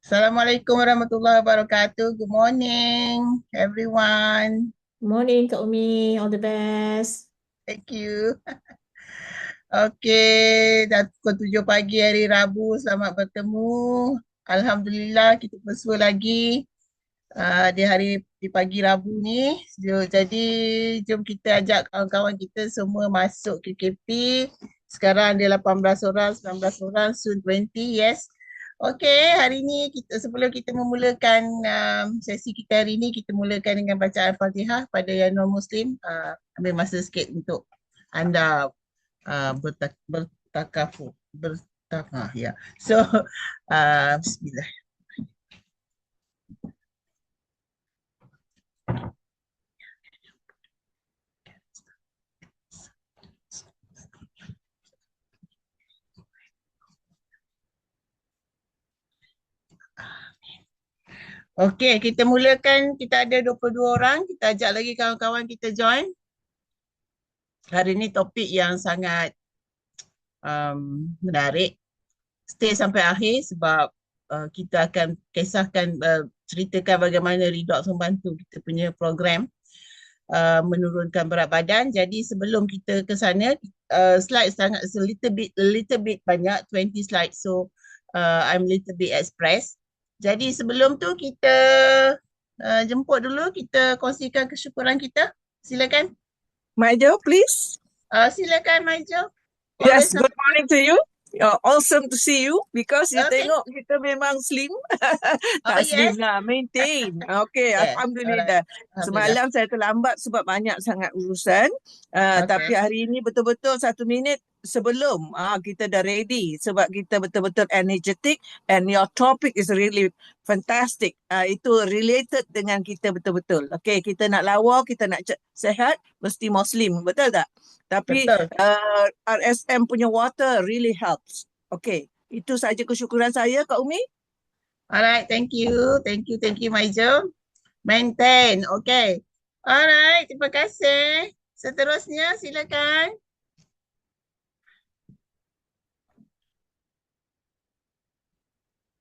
Assalamualaikum warahmatullahi wabarakatuh. Good morning, everyone. Morning Kak Umi, all the best. Thank you. Okey, dah pukul 7 pagi hari Rabu. Selamat bertemu. Alhamdulillah kita bersua lagi di di pagi Rabu ni. Jadi jom kita ajak kawan-kawan kita semua masuk KKP. Sekarang dia 18 orang, 19 orang, soon 20, yes. Okey, hari ni sebelum kita memulakan sesi kita hari ni, kita mulakan dengan bacaan Fatihah pada yang non-Muslim. Ambil masa sikit untuk anda bertakafur, ya. So, bismillah. Okey, kita mulakan. Kita ada 22 orang. Kita ajak lagi kawan-kawan kita join. Hari ni topik yang sangat menarik. Stay sampai akhir sebab kita akan kisahkan, ceritakan bagaimana Redox membantu kita punya program menurunkan berat badan. Jadi sebelum kita ke sana, slide sangat little bit banyak, 20 slide. So I'm little bit express. Jadi sebelum tu kita jemput dulu, kita kongsikan kesyukuran kita. Silakan. Maijo, please. Silakan Maijo. Yes, good morning to you. Awesome to see you because you Okay. tengok kita memang slim. Oh, Tak slim yes. lah, maintain. Okay, Yes, Alhamdulillah. alright. Semalam saya terlambat sebab banyak sangat urusan. Tapi hari ini betul-betul 1 minit sebelum kita dah ready sebab kita betul-betul energetic and your topic is really fantastic. Itu related dengan kita betul-betul. Okay, kita nak lawa, kita nak sehat, mesti Muslim. Betul tak? Tapi Betul. RSM punya water really helps. Okay, itu saja kesyukuran saya, Kak Umi. Alright, thank you. Thank you Maijo. Maintain, okay. Alright, terima kasih. Seterusnya silakan.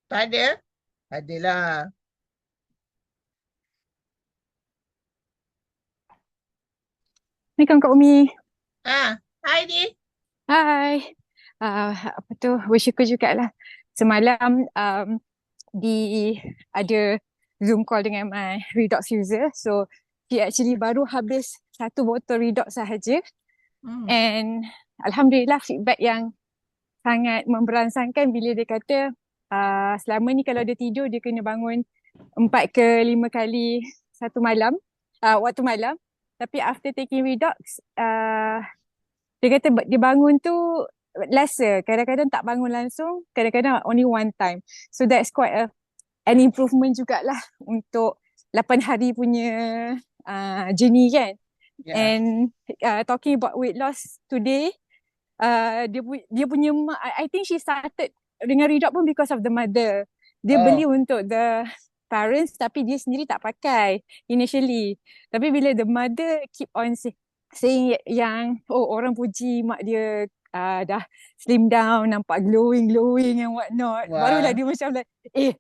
Tak ada? Adalah. Assalamualaikum Kak Umi. Hai Di. Hai. Apa tu, bersyukur jugalah. Semalam ada Zoom call dengan my Redox user. So, he actually baru habis 1 botol Redox sahaja. And Alhamdulillah feedback yang sangat memberansangkan bila dia kata selama ni kalau dia tidur, dia kena bangun 4 ke 5 kali satu malam, waktu malam. Tapi after taking Redox, dia kata dia bangun tu lesser. Kadang-kadang tak bangun langsung, kadang-kadang only one time. So that's quite an improvement jugalah untuk 8 hari punya journey kan. Yeah. And talking about weight loss today, dia punya mak, I think she started dengan Redox pun because of the mother. Dia beli untuk the parents tapi dia sendiri tak pakai initially. Tapi bila the mother keep on saying yang orang puji mak dia dah slim down, nampak glowing and what not. Wow. Barulah dia macam like,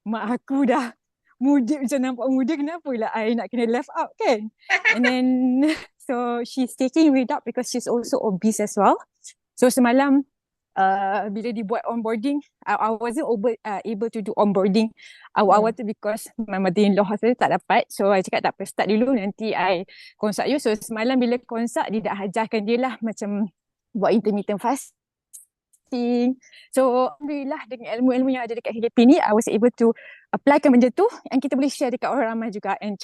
mak aku dah muda, macam nampak muda, kenapa lah I nak kena left out kan. And then so she's taking Redox because she's also obese as well. So semalam bila dibuat onboarding, I wasn't able to do onboarding awal-awal tu because my mother-in-law hospital tak dapat. So I cakap tak apa, start dulu, nanti I consult you. So semalam bila consult, dia dah ajarkan dia lah macam buat intermittent fasting. So alhamdulillah dengan ilmu-ilmu yang ada dekat HKP ni, I was able to applykan benda tu and kita boleh share dekat orang ramai juga, and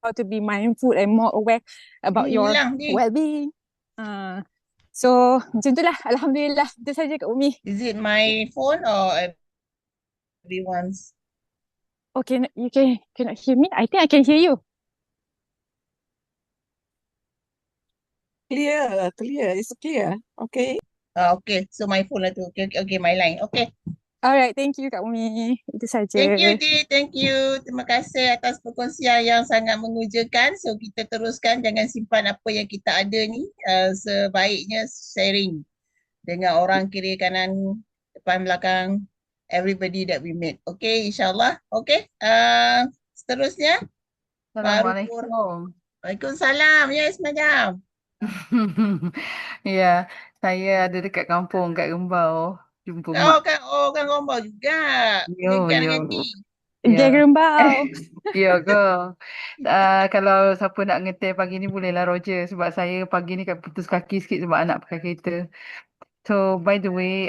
how to be mindful and more aware about your well-being. So macam itulah, alhamdulillah. Itu saja Kak Umi. Is it my phone or everyone's? Okay, you cannot hear me? I think I can hear you. Clear. It's clear. Okay. Okay, so my phone lah tu. Okay, my line. Okay. Alright, thank you Kak Umi. Itu saja. Thank you Di, thank you. Terima kasih atas perkongsian yang sangat mengujakan. So kita teruskan, jangan simpan apa yang kita ada ni. Sebaiknya sharing dengan orang kiri kanan depan belakang everybody that we meet. Okay, insyaAllah. Okay, seterusnya Farouk. Assalamualaikum. Waalaikumsalam. Yes, madam. Ya, saya ada dekat kampung kat Rembau. Jumpa Oh, mak. kan Gombau juga. Yo, Dekat yo. dengan T. Geng Ya. Rembau. Ya ke? Kalau siapa nak ngetel pagi ni bolehlah Roger. Sebab saya pagi ni kat putus kaki sikit sebab anak pakai kereta. So, by the way,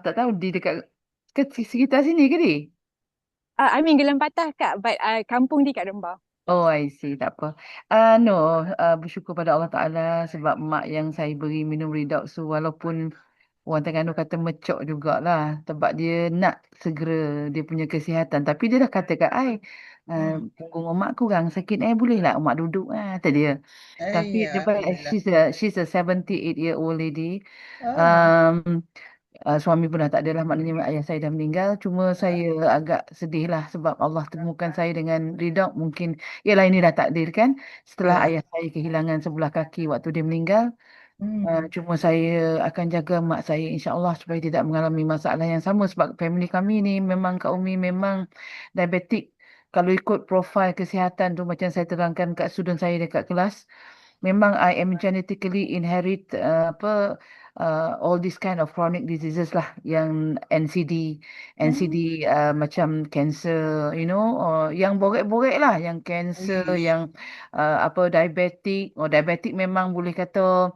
tak tahu di dekat ke sekitar sini ke di? I mean Gelang Patah Kak, but kampung di kat Rembau. Oh, I see. Tak apa. No, bersyukur pada Allah Ta'ala sebab mak yang saya beri minum redox tu walaupun orang Terengganu kata mecok jugalah sebab dia nak segera dia punya kesihatan. Tapi dia dah kata kat I, punggung mak kurang sakit, boleh lah mak duduk kata dia. Tapi Ya, dia baik, Alhamdulillah. she's a 78-year-old lady. Oh, Um, suami pun dah tak ada lah, maknanya ayah saya dah meninggal. Cuma saya agak sedih lah sebab Allah temukan saya dengan redox. Mungkin, yalah ini dah takdir kan. Setelah ya. ayah saya kehilangan sebelah kaki waktu dia meninggal. Hmm. Cuma saya akan jaga mak saya insya-Allah supaya tidak mengalami masalah yang sama sebab family kami ni memang Kak Umi memang diabetik. Kalau ikut profil kesihatan tu macam saya terangkan kat student saya dekat kelas, memang I am genetically inherit all this kind of chronic diseases lah yang NCD macam cancer, yang borek-borek lah, yang cancer, Uish. yang diabetik. Diabetik memang boleh kata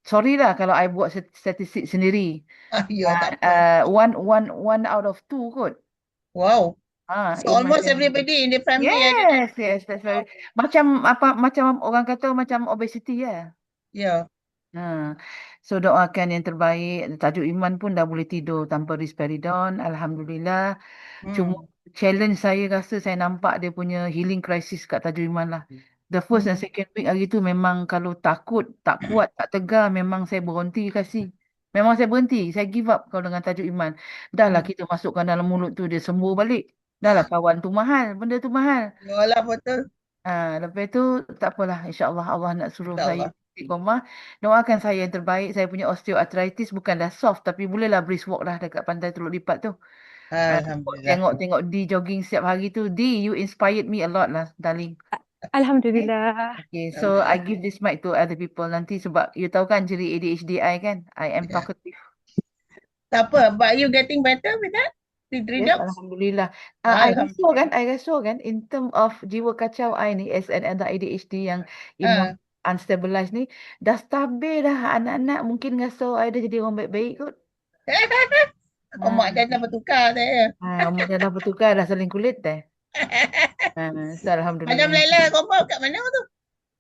sorry lah kalau I buat statistik sendiri. Ya, tak apa. One out of two kot. Wow. So almost Macam everybody in the family ada. yes, that's very macam orang kata macam obesity ya. Ya. So doakan yang terbaik. Tajuk Iman pun dah boleh tidur tanpa risperidon. Alhamdulillah. Cuma challenge saya rasa saya nampak dia punya healing crisis kat Tajuk Iman lah. The first and second week hari tu memang kalau takut, tak kuat, tak tegar, memang saya berhenti kasih. Memang saya berhenti. Saya give up kalau dengan Tajuk Iman. Dah lah kita masukkan dalam mulut tu dia sembuh balik. Dah lah kawan tu mahal. Benda tu mahal. Yalah, betul. Lepas tu tak apalah. InsyaAllah Allah nak suruh saya InsyaAllah. istiqomah. Doakan saya yang terbaik. Saya punya osteoarthritis bukanlah soft tapi bolehlah brisk walk lah dekat pantai Teluk Lipat tu. Alhamdulillah. Tengok di jogging setiap hari tu. You inspired me a lot lah, darling. Alhamdulillah. Okay, so I give this mic to other people nanti sebab you tahu kan ciri ADHD I kan. I am talkative. Tak apa, but you getting better with that? With Yes, redox? Alhamdulillah. Alhamdulillah. I rasa kan in term of jiwa kacau I ni as an ADHD yang imun unstabilized ni dah stabil dah. Anak-anak mungkin rasa I dah jadi orang baik-baik kot. Mak dah bertukar saya. Mak dah bertukar dah saling kulit dah. So Alhamdulillah. Madam Laila Gombau kat mana tu?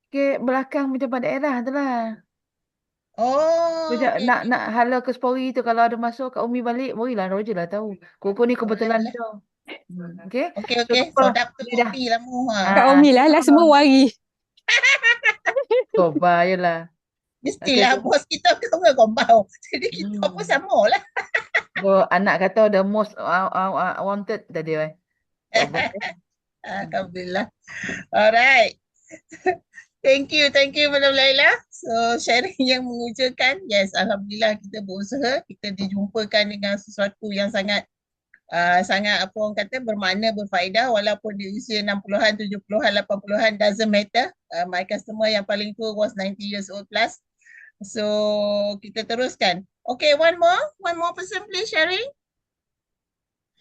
Okay, belakang pejabat daerah tu lah. Oh, okay. Nak hala ke Spori tu kalau ada masuk Kak Umi balik, berilah Roger lah tahu. Koko ni kebetulan tu. Okay. Okay. So dah kopi lah mu. Kak Umi lah semua wari. Coba je lah. Mestilah bos kita ke Gombau. Jadi kita pun sama lah. Anak kata the most wanted tadi. Alhamdulillah. Alright. Thank you Madam Laila. So sharing yang mengujakan. Yes, Alhamdulillah kita berusaha. Kita dijumpakan dengan sesuatu yang sangat apa orang kata bermakna, berfaedah walaupun di usia 60-an, 70-an, 80-an doesn't matter. My customer yang paling tua was 90 years old plus. So kita teruskan. Okay, one more person please sharing.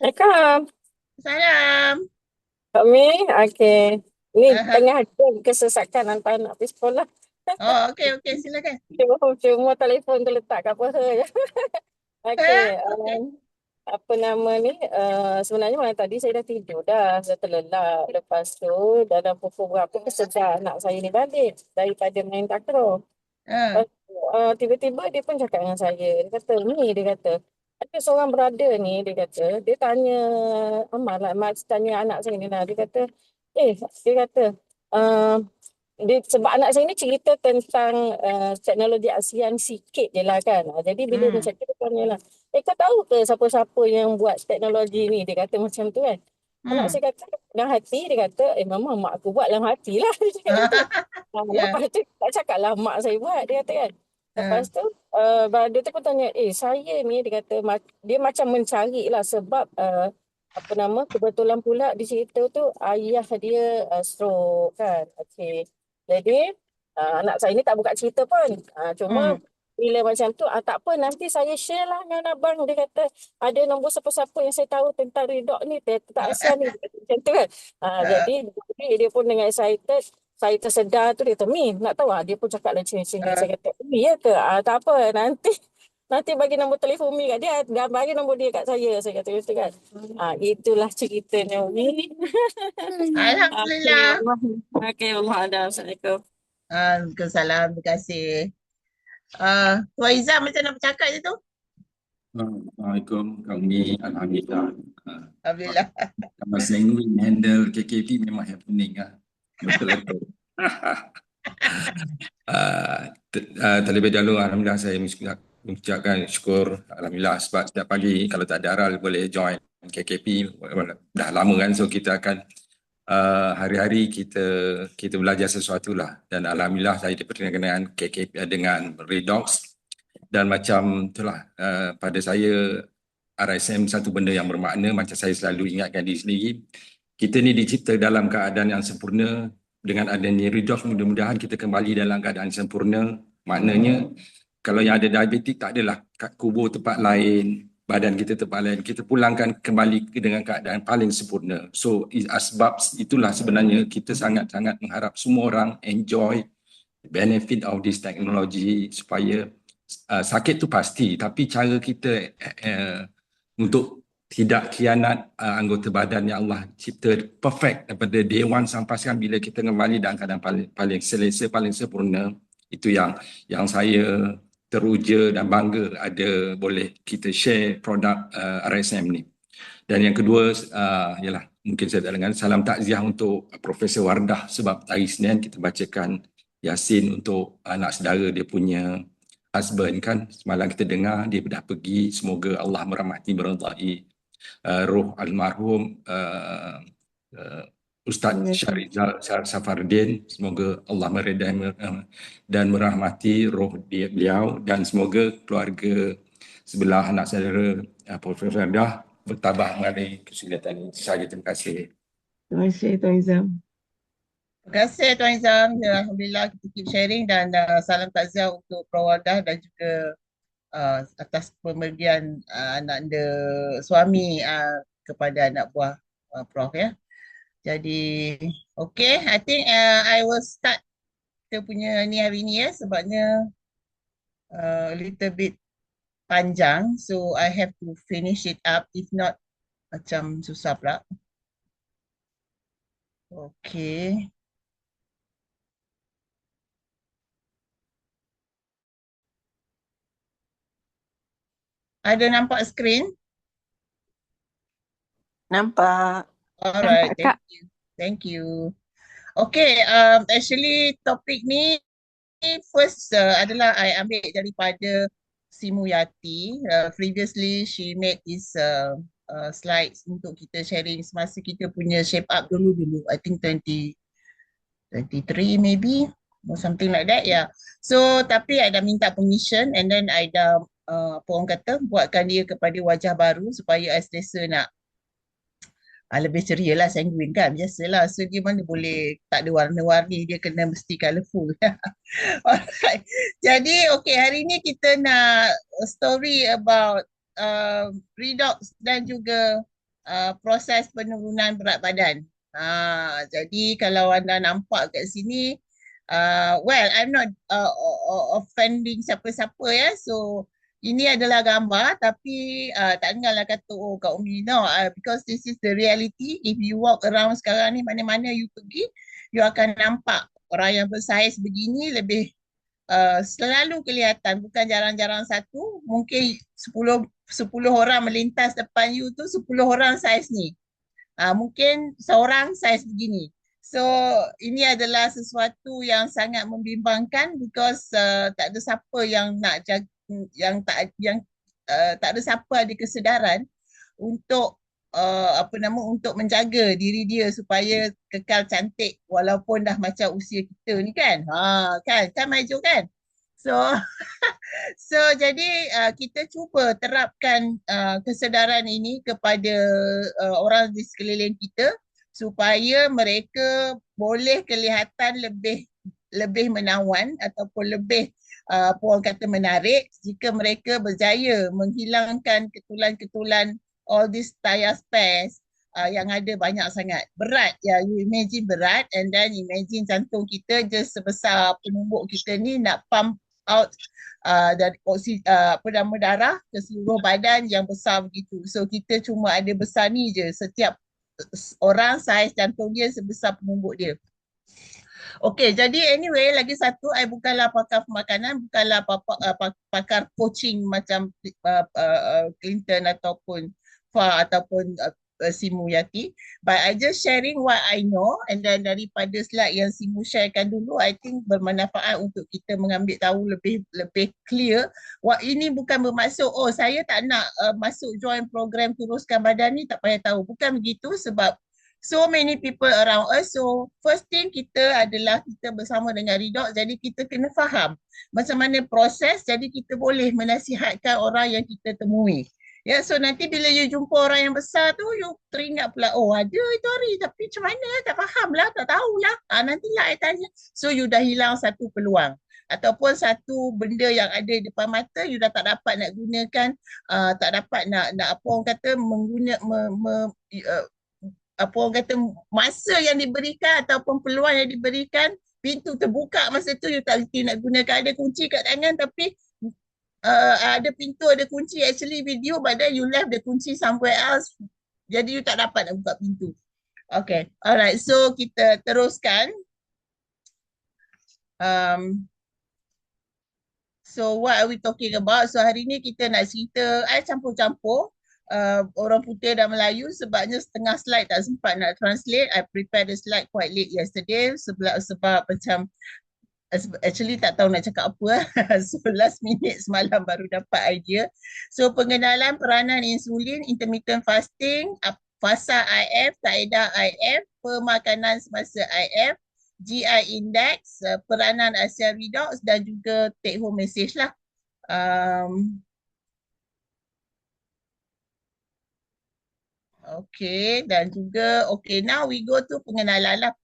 Assalamualaikum. Salam. Kami, okay. Ni tengah ada kesesakan hantar anak pergi sekolah. Oh, okay, silakan. Cuma telefon tu letak kat paha je. Okay, apa nama ni, sebenarnya malam tadi saya dah tidur dah, saya terlelap. Lepas tu dalam pukul berapa kesedar anak saya ni balik daripada main takraw. Tiba-tiba dia pun cakap dengan saya, dia kata, ada seorang brother ni, dia kata, dia tanya tanya anak saya ni lah, dia kata, sebab anak saya ni cerita tentang teknologi ASEAN sikit je lah kan. Jadi bila dia cakap, dia tanya lah, kau tahu ke siapa-siapa yang buat teknologi ni? Dia kata macam tu kan. Anak saya kata, dalam hati, dia kata, memang mak aku buat dalam hati lah. Lepas tu, tak cakap lah mak saya buat, dia kata kan. Lepas tu dia tu pun tanya, saya ni, dia kata dia macam mencari lah sebab apa nama, kebetulan pula di situ tu ayah dia stroke kan. Okey. Jadi anak saya ni tak buka cerita pun. Cuma bila macam tu, tak apa, nanti saya share lah dengan abang. Dia kata ada nombor siapa-siapa yang saya tahu tentang Redox ni, tak Asian ni. Dia kata macam tu kan. Jadi dia pun dengan excited. Saya tersedar tu, dia kata, Mi, nak tahu dia pun cakap lah cing-cing. Saya kata, Mi ya ke? Tak apa, nanti bagi nombor telefon Mi kat dia, dan bagi nombor dia kat saya kata macam tu kan. Itulah ceritanya Umi. Alhamdulillah. Okey, Allah ada. Assalamualaikum. Waalaikumsalam. Terima kasih. Tuan Izzam macam nak bercakap je tu? Assalamualaikum kami. Alhamdulillah. Alhamdulillah. Masa ini handle KKP memang happening lah. Betul-betul. Terlebih dahulu Alhamdulillah saya mengucapkan syukur Alhamdulillah sebab setiap pagi kalau tak ada aral boleh join KKP. Dah lama kan, so kita akan hari-hari kita belajar sesuatu lah. Dan Alhamdulillah saya diperkenalkan dengan KKP dengan Redox. Dan macam itulah pada saya RSM satu benda yang bermakna, macam saya selalu ingatkan diri sendiri. Kita ni dicipta dalam keadaan yang sempurna. Dengan adanya Redox, mudah-mudahan kita kembali dalam keadaan sempurna. Maknanya, kalau yang ada diabetik, tak adalah kubur tempat lain, badan kita tempat lain. Kita pulangkan kembali dengan keadaan paling sempurna. So, sebab itulah sebenarnya kita sangat-sangat mengharap semua orang enjoy the benefit of this technology supaya sakit tu pasti. Tapi cara kita untuk tidak khianat anggota badan yang Allah cipta perfect daripada day one sampai sekarang, bila kita kembali dalam keadaan paling selesa, paling sempurna, itu yang saya teruja dan bangga ada boleh kita share produk RSM ni. Dan yang kedua ialah mungkin saya tak dengar salam takziah untuk Profesor Wardah sebab hari Senin kita bacakan Yasin untuk anak saudara dia punya husband kan. Semalam kita dengar dia dah pergi, semoga Allah merahmati meridai roh almarhum Ustaz Syarizal Safardin. Semoga Allah meredai dan merahmati roh beliau, dan semoga keluarga sebelah anak saudara Profesor Wardah bertabah mengenai kesulitan ini. Saya terima kasih. Terima kasih Tuan Izzam. Terima kasih Tuan Izzam. Alhamdulillah kita keep sharing, dan salam takziah untuk Wardah dan juga atas pemberian anak anda suami kepada anak buah Prof ya. Jadi okay, I think I will start kita punya ni hari ni ya, sebabnya a little bit panjang, so I have to finish it up, if not macam susah pula. Okay. Ada nampak skrin? Nampak. Alright, Nampak, Kak. thank you. Thank you. Okay, actually topik ni first adalah I ambil daripada Simu Yati. Previously she made this slides untuk kita sharing semasa kita punya shape up dulu. I think 2023 maybe or something like that, yeah. So tapi I dah minta permission, and then I dah apa orang kata, buatkan dia kepada wajah baru supaya I selesa nak lebih ceria lah, sanguine kan, biasalah. So dia mana boleh tak ada warna-warni, dia kena mesti colourful. Alright. Jadi okay, hari ni kita nak story about Redox dan juga proses penurunan berat badan. Jadi kalau anda nampak kat sini, well, I'm not offending siapa-siapa ya. So ini adalah gambar, tapi tak dengarlah kata Kak Umi, no, because this is the reality. If you walk around sekarang ni, mana-mana you pergi, you akan nampak orang yang bersaiz begini lebih selalu kelihatan, bukan jarang-jarang satu. Mungkin 10 orang melintas depan you tu, 10 orang saiz ni. Mungkin seorang saiz begini. So ini adalah sesuatu yang sangat membimbangkan, because tak ada siapa yang nak jaga, tak ada siapa ada kesedaran untuk untuk menjaga diri dia supaya kekal cantik walaupun dah macam usia kita ni kan. Kan Maijo kan? So so jadi kita cuba terapkan kesedaran ini kepada orang di sekeliling kita supaya mereka boleh kelihatan lebih menawan ataupun lebih apa orang kata menarik jika mereka berjaya menghilangkan ketulan-ketulan all these tire spares yang ada banyak sangat. Berat ya, you imagine berat and then imagine jantung kita just sebesar penumbuk kita ni nak pump out dari apa nama darah ke seluruh badan yang besar begitu. So kita cuma ada besar ni je, setiap orang saiz jantung dia sebesar penumbuk dia. Okay, jadi anyway lagi satu, I bukanlah pakar pemakanan, bukanlah pakar coaching macam Clinton ataupun Fa ataupun Simu Yati, but I just sharing what I know, and then daripada slide yang Simu sharekan dulu, I think bermanfaat untuk kita mengambil tahu lebih clear. Ini bukan bermaksud saya tak nak masuk join program kuruskan badan ni, tak payah tahu. Bukan begitu, sebab so many people around us. So first thing kita adalah kita bersama dengan Redox, jadi kita kena faham macam mana proses, jadi kita boleh menasihatkan orang yang kita temui. Ya, so nanti bila you jumpa orang yang besar tu, you teringat pula, ada itu hari, tapi macam mana, tak faham lah, tak tahulah. Nantilah I tanya. So you dah hilang satu peluang. Ataupun satu benda yang ada di depan mata, you dah tak dapat nak gunakan, tak dapat nak apa orang kata, apa orang kata, masa yang diberikan ataupun peluang yang diberikan, pintu terbuka masa tu, you tak reti nak gunakan, ada kunci kat tangan tapi ada pintu, ada kunci actually video, but then you left the kunci somewhere else, jadi you tak dapat nak buka pintu. Okay, alright, so kita teruskan. So what are we talking about? So hari ni kita nak cerita, I campur-campur orang putih dan Melayu, sebabnya setengah slide tak sempat nak translate. I prepared the slide quite late yesterday sebab macam actually tak tahu nak cakap apa. So last minute semalam baru dapat idea. So pengenalan peranan insulin, intermittent fasting, fasa IF, kaedah IF, pemakanan semasa IF, GI index, peranan ASEAN Redox dan juga take home message lah. Okay, dan juga now we go to pengenalan lah.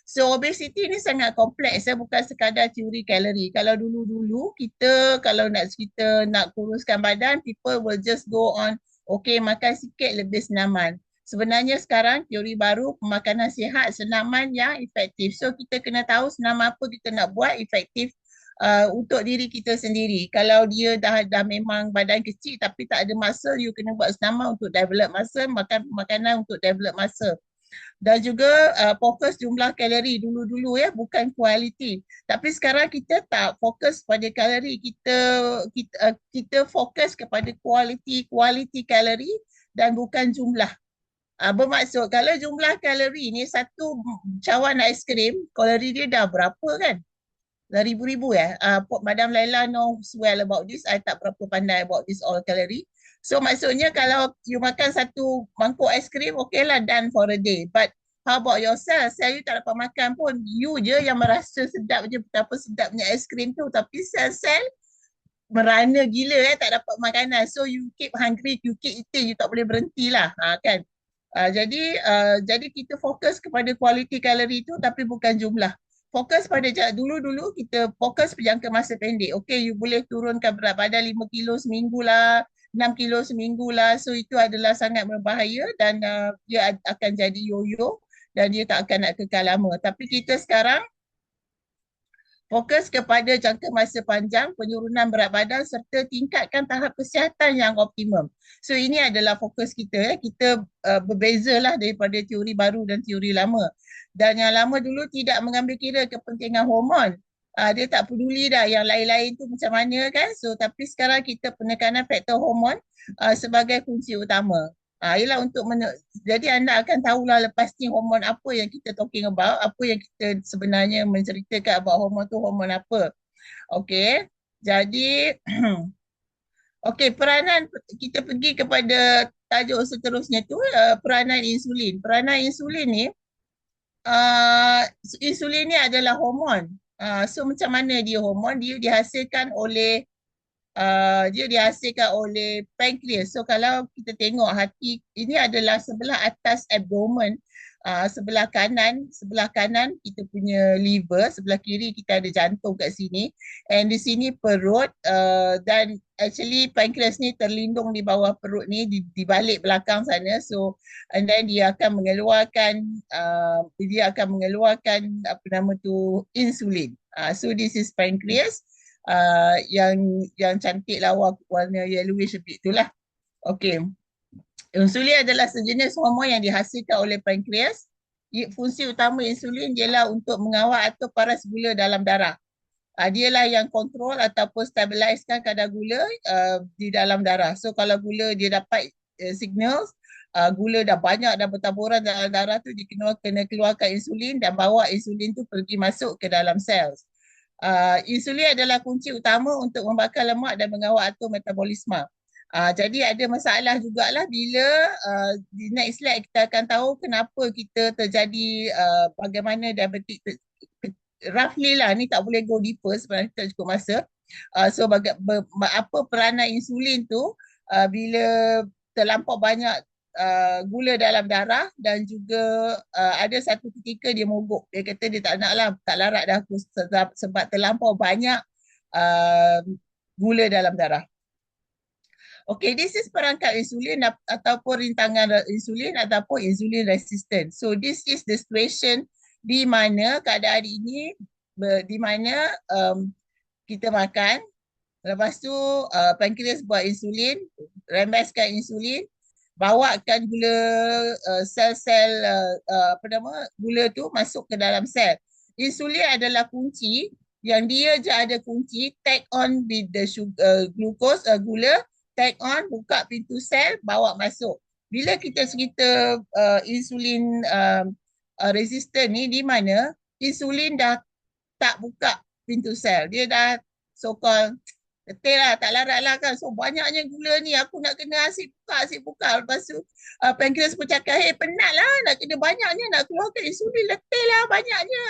So obesity ni sangat kompleks, bukan sekadar teori kalori. Kalau dulu-dulu kita kalau nak cerita nak kuruskan badan, people will just go on makan sikit lebih senaman. Sebenarnya sekarang teori baru pemakanan sihat, senaman yang efektif. So kita kena tahu senaman apa kita nak buat efektif untuk diri kita sendiri. Kalau dia dah memang badan kecil tapi tak ada muscle, you kena buat senaman untuk develop muscle, makan makanan untuk develop muscle. Dan juga fokus jumlah kalori dulu-dulu ya, bukan kualiti. Tapi sekarang kita tak fokus pada kalori, kita fokus kepada kualiti kalori dan bukan jumlah. Bermaksud kalau jumlah kalori ni satu cawan aiskrim, kalori dia dah berapa kan? Dah ribu-ribu ya. Madam Laila knows well about this. I tak berapa pandai about this all kalori. So maksudnya kalau you makan satu mangkuk aiskrim, lah done for a day. But how about yourself? Sel you tak dapat makan pun. You je yang merasa sedap je betapa sedapnya aiskrim tu. Tapi sel-sel merana gila tak dapat makanan. So you keep hungry, you keep eating, you tak boleh berhenti lah. Kan? Jadi kita fokus kepada kualiti kalori tu tapi bukan jumlah. Fokus pada dulu-dulu kita fokus jangka masa pendek. You boleh turunkan berat badan 5 kilo seminggu lah, 6 kilo seminggu lah. So itu adalah sangat berbahaya dan dia akan jadi yo-yo dan dia tak akan nak kekal lama. Tapi kita sekarang fokus kepada jangka masa panjang, penurunan berat badan serta tingkatkan tahap kesihatan yang optimum. So ini adalah fokus kita. Kita berbezalah daripada teori baru dan teori lama. Dan yang lama dulu tidak mengambil kira kepentingan hormon. Dia tak peduli dah yang lain-lain tu macam mana kan. So tapi sekarang kita penekanan faktor hormon sebagai kunci utama. Ialah untuk jadi anda akan tahulah lepas ni hormon apa yang kita talking about, apa yang kita sebenarnya menceritakan about hormon tu hormon apa. Jadi peranan, kita pergi kepada tajuk seterusnya tu, peranan insulin. Peranan insulin ni insulin ni adalah hormon. So macam mana dia hormon? Dia dihasilkan oleh pankreas. So kalau kita tengok hati ini adalah sebelah atas abdomen, sebelah kanan kita punya liver, sebelah kiri kita ada jantung kat sini, and di sini perut, dan actually pankreas ni terlindung di bawah perut ni, di balik belakang sana. So and then dia akan mengeluarkan apa nama tu, insulin. So this is pancreas, yang cantik lah, warna yellowish a bit itulah. Okay. Insulin adalah sejenis hormon yang dihasilkan oleh pankreas. Fungsi utama insulin ialah untuk mengawal atau paras gula dalam darah. Dialah yang kontrol ataupun stabilizekan kadar gula di dalam darah. So kalau gula dia dapat signal, gula dah banyak, dah bertaburan dalam darah tu, dia kena keluarkan insulin dan bawa insulin tu pergi masuk ke dalam sel. Insulin adalah kunci utama untuk membakar lemak dan mengawal atur metabolisme. Jadi ada masalah jugalah bila di next slide kita akan tahu kenapa kita terjadi bagaimana diabetik. Roughly lah, ni tak boleh go deeper sebenarnya, tak cukup masa. So apa peranan insulin tu bila terlampau banyak gula dalam darah, dan juga ada satu ketika dia mogok. Dia kata dia tak nak lah, tak larat dah aku sebab terlampau banyak gula dalam darah. Okay, this is perangkat insulin ataupun rintangan insulin ataupun insulin resistant. So this is the situation di mana keadaan ini, di mana kita makan, lepas tu pankreas buat insulin, rembeskan insulin, bawakan gula, sel-sel gula tu masuk ke dalam sel. Insulin adalah kunci, yang dia je ada kunci, tag on with the glucose, gula, tag on, buka pintu sel, bawa masuk. Bila kita cerita insulin resistant ni, di mana insulin dah tak buka pintu sel, dia dah so-called letih lah, tak larat lah kan. So banyaknya gula ni, aku nak kena asyik buka. Lepas tu pankreas pun cakap, hey penat lah, nak kena banyaknya, nak keluarkan insulin, letih lah banyaknya.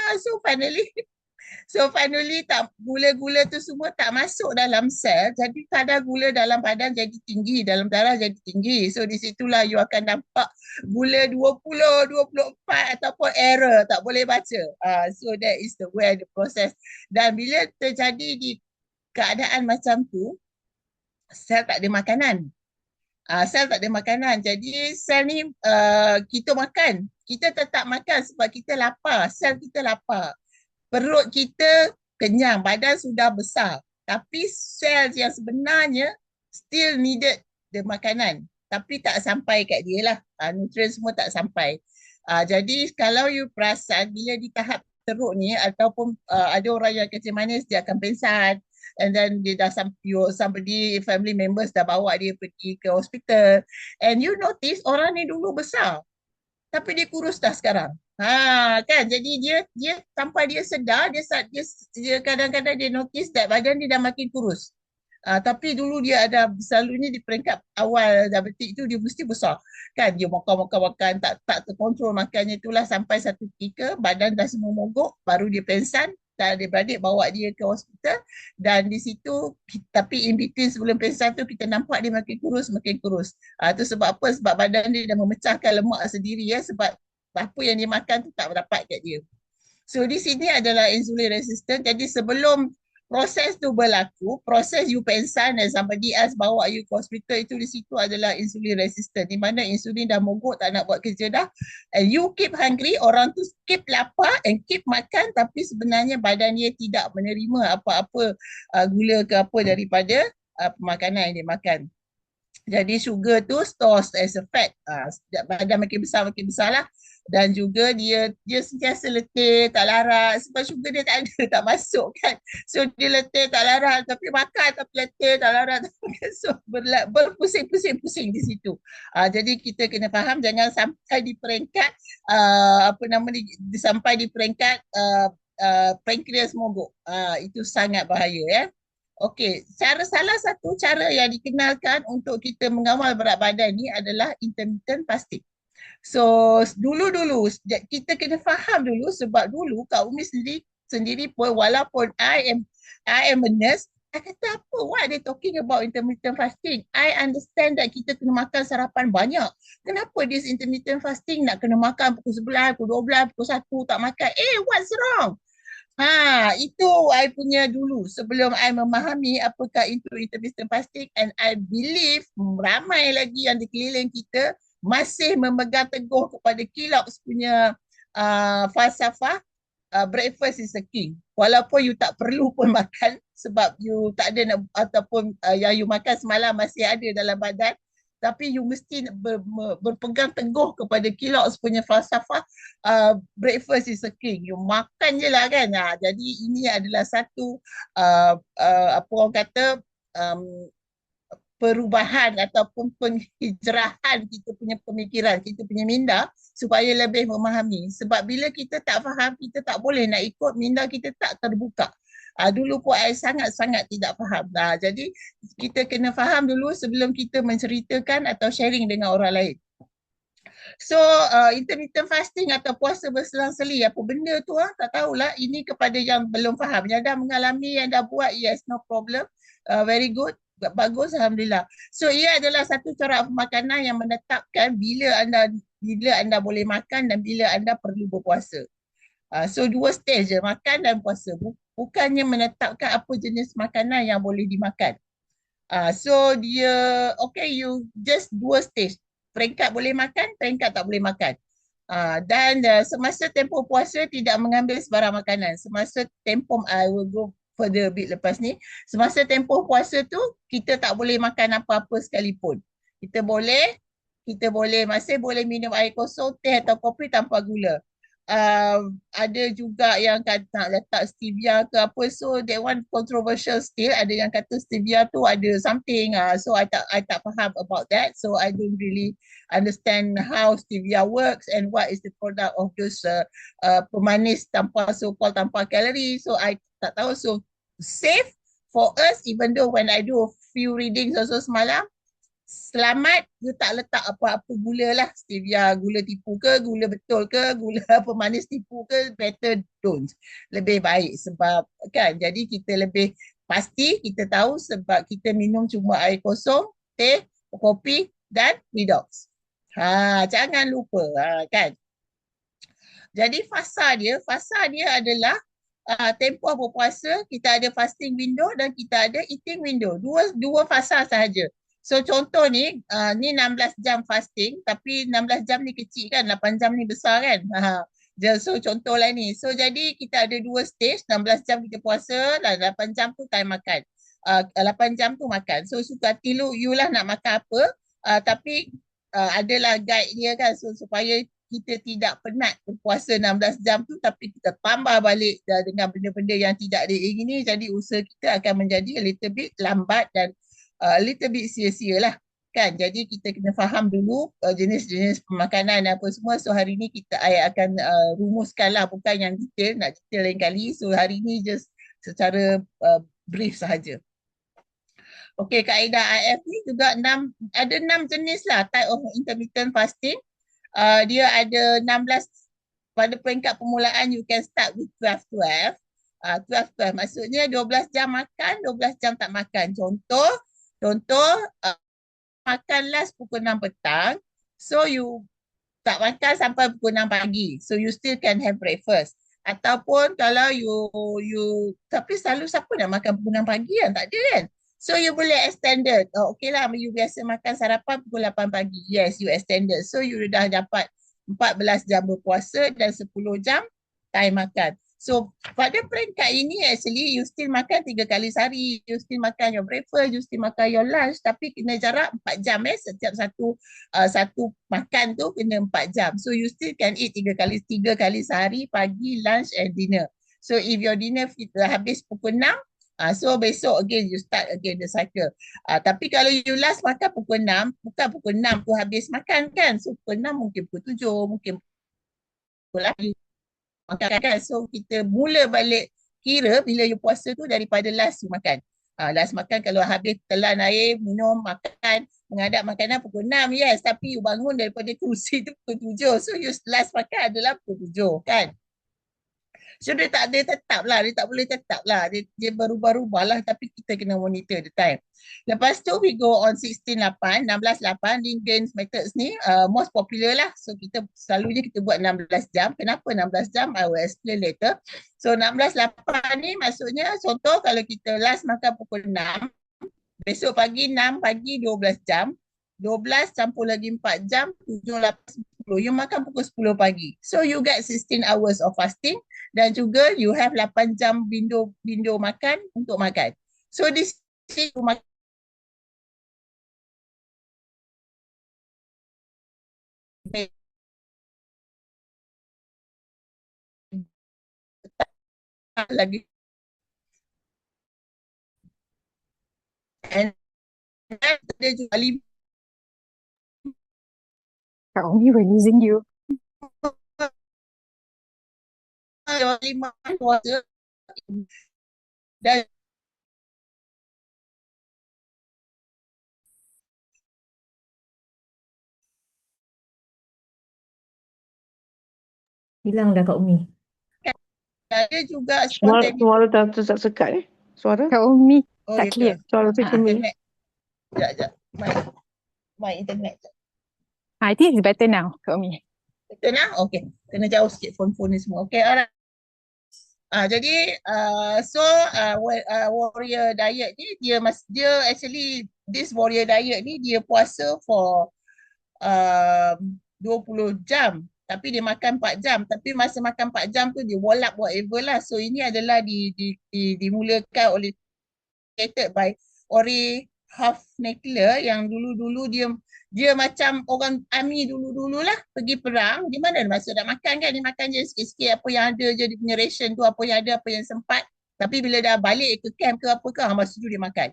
So finally tak, gula-gula tu semua tak masuk dalam sel, jadi kadar gula dalam badan jadi tinggi, dalam darah jadi tinggi. So di situlah you akan nampak gula 20, 24 ataupun error, tak boleh baca. So that is the way the process. Dan bila terjadi di keadaan macam tu, sel tak ada makanan. Sel tak ada makanan, jadi sel ni kita makan, kita tetap makan sebab kita lapar, sel kita lapar. Perut kita kenyang, badan sudah besar, tapi sel yang sebenarnya still needed the makanan, tapi tak sampai kat dia lah, nutrien semua tak sampai. Jadi kalau you perasan bila di tahap teruk ni, ataupun ada orang yang kecil manis, dia akan pingsan, and then dia dah somebody, family members dah bawa dia pergi ke hospital, and you notice orang ni dulu besar tapi dia kurus dah sekarang. Kan, jadi dia tanpa dia sedar, dia kadang-kadang dia notice that badan dia dah makin kurus. Tapi dulu dia ada, selalunya di peringkat awal diabetik tu dia mesti besar. Kan, dia makan, tak terkontrol makannya, itulah sampai satu ketika badan dah semua mogok, baru dia pengsan, dan adik-beradik bawa dia ke hospital, dan di situ, tapi in between sebelum pengsan tu kita nampak dia makin kurus. Tu sebab apa? Sebab badan dia dah memecahkan lemak sendiri, sebab apa yang dia makan tu tak berdapat kat dia. So di sini adalah insulin resistant. Jadi sebelum proses tu berlaku, proses you pengsan dan somebody else bawa you ke hospital, itu di situ adalah insulin resistant, di mana insulin dah mogok, tak nak buat kerja dah, and you keep hungry, orang tu keep lapar and keep makan, tapi sebenarnya badan dia tidak menerima apa-apa gula ke apa daripada makanan yang dia makan. Jadi sugar tu stores as a fat, badan makin besar lah. Dan juga dia sentiasa letih, tak larat, sebab sugar dia tak ada, tak masuk kan. So dia letih, tak larat, tapi makan tapi letih, tak larat. So berpusing-pusing di situ. Jadi kita kena faham, jangan sampai di peringkat sampai di peringkat pankreas mogok. Itu sangat bahaya ya. Okey, salah satu cara yang dikenalkan untuk kita mengawal berat badan ni adalah intermittent fasting. So dulu kita kena faham dulu, sebab dulu Kak Umi sendiri sendiri pun walaupun I am a nurse, I kata apa, what are they talking about intermittent fasting? I understand that kita kena makan sarapan banyak. Kenapa this intermittent fasting nak kena makan pukul 11, pukul 12, pukul 1 tak makan? What's wrong? Itu I punya dulu sebelum I memahami apakah itu intermittent fasting, and I believe ramai lagi yang di keliling kita masih memegang teguh kepada Kellogg's punya falsafah. Breakfast is the king. Walaupun you tak perlu pun makan sebab you tak ada ataupun yang you makan semalam masih ada dalam badan, tapi you mesti berpegang teguh kepada Kellogg's punya falsafah. Breakfast is the king. You makan je lah kan. Jadi ini adalah satu apa orang kata perubahan ataupun penghijrahan kita punya pemikiran, kita punya minda supaya lebih memahami. Sebab bila kita tak faham, kita tak boleh nak ikut, minda kita tak terbuka. Dulu pun I sangat-sangat tidak faham. Jadi kita kena faham dulu sebelum kita menceritakan atau sharing dengan orang lain. So intermittent fasting atau puasa berselang-seli, apa benda tu tak tahulah. Ini kepada yang belum faham. Yang dah mengalami, yang dah buat, yes, no problem. Very good. Bagus, alhamdulillah. So ia adalah satu corak makanan yang menetapkan bila anda boleh makan dan bila anda perlu berpuasa. So dua stage je, makan dan puasa. Bukannya menetapkan apa jenis makanan yang boleh dimakan. So dia you just dua stage. Peringkat boleh makan, peringkat tak boleh makan. Dan semasa tempoh puasa tidak mengambil sebarang makanan. Semasa tempoh, I will go further a bit lepas ni. Semasa tempoh puasa tu, kita tak boleh makan apa-apa sekalipun. Kita masih boleh minum air kosong, teh atau kopi tanpa gula. Ada juga yang nak letak stevia ke apa, so that one controversial still. Ada yang kata stevia tu ada something, so I tak faham about that, so I don't really understand how stevia works and what is the product of those pemanis tanpa so-called tanpa kalori, so I tak tahu. So safe for us, even though when I do a few readings also semalam, selamat you tak letak apa-apa gula lah. Stevia gula tipu ke, gula betul ke, gula pemanis tipu ke, better don't. Lebih baik sebab kan, jadi kita lebih pasti, kita tahu sebab kita minum cuma air kosong, teh, kopi dan redox. Jangan lupa kan. Jadi fasa dia adalah tempoh berpuasa, kita ada fasting window dan kita ada eating window. Dua fasa sahaja. So contoh ni 16 jam fasting, tapi 16 jam ni kecil kan, 8 jam ni besar kan. So contohlah ni. So jadi kita ada dua stage, 16 jam kita puasa dan 8 jam tu time makan. 8 jam tu makan. So suka hati you lah nak makan apa, tapi adalah guide dia kan, so supaya kita tidak penat berpuasa 16 jam tu, tapi kita tambah balik dengan benda-benda yang tidak diingini. Jadi usaha kita akan menjadi a little bit lambat dan a little bit sia-sia lah kan. Jadi kita kena faham dulu jenis-jenis pemakanan apa semua. So hari ni I akan rumuskan lah, bukan yang detail, nak detail lain kali. So hari ni just secara brief sahaja. Okey, kaedah IF ni juga ada 6 jenis lah type of intermittent fasting. Dia ada 16. Pada peringkat permulaan you can start with 12-12. 12-12 maksudnya 12 jam makan, 12 jam tak makan. Contoh makan last pukul 6 petang, so you tak makan sampai pukul 6 pagi, so you still can have breakfast. Ataupun kalau you tapi selalu siapa nak makan pukul 6 pagi kan, tak ada kan. So you boleh extended. Okay lah, you biasa makan sarapan pukul 8 pagi. Yes, you extended. So you dah dapat 14 jam berpuasa dan 10 jam time makan. So pada peringkat ini actually you still makan 3 kali sehari. You still makan your breakfast, you still makan your lunch, tapi kena jarak 4 jam setiap satu makan tu kena 4 jam. So you still can eat 3 kali sehari, pagi, lunch and dinner. So if your dinner habis pukul 6, so besok again you start again the cycle. Tapi kalau you last makan pukul 6, bukan pukul 6 tu habis makan kan. So pukul 6 mungkin pukul 7, mungkin pukul lagi makan kan. So kita mula balik kira bila you puasa tu daripada last you makan. Last makan kalau habis telan air, minum, makan, menghadap makanan pukul 6, yes. Tapi you bangun daripada kursi tu pukul 7. So you last makan adalah pukul 7 kan. So dia tak ada tetap lah, dia tak boleh tetap lah. Dia berubah-ubah lah, tapi kita kena monitor the time. Lepas tu we go on 16-8, 16-8 Lindgren's methods ni most popular lah. So kita selalunya kita buat 16 jam. Kenapa 16 jam? I will explain later. So 16-8 ni maksudnya contoh kalau kita last makan pukul 6, besok pagi 6 pagi 12 jam. 12 campur lagi 4 jam, 7, 8, 10. You makan pukul 10 pagi. So you get 16 hours of fasting dan juga you have 8 jam window makan untuk makan. So this is makan lagi and dia juga Kak Umi, we're losing you. 5 puasa dan Hilang dah Kak Umi. dia juga Suara, spontaneous. suara dah tersekat ni. Suara? Kak Umi, Oh, tak ya clear. ke? Suara tu cuma. Internet. Sekejap. My internet. I think it's better now, Kak Umi. Betul lah? Okay. Kena jauh sikit phone ni semua. Okay, alright. Jadi warrior diet ni dia actually this warrior diet ni dia puasa for 20 jam tapi dia makan 4 jam, tapi masa makan 4 jam tu dia wall up whatever lah. So ini adalah dimulakan oleh created by Ori Hofmeckler yang dulu-dulu dia macam orang army dulu-dulu lah, pergi perang, di mana masa dah makan kan, dia makan je sikit-sikit apa yang ada je, dia punya ration tu apa yang ada, apa yang sempat. Tapi bila dah balik ke camp ke apa ke, masa tu dia makan.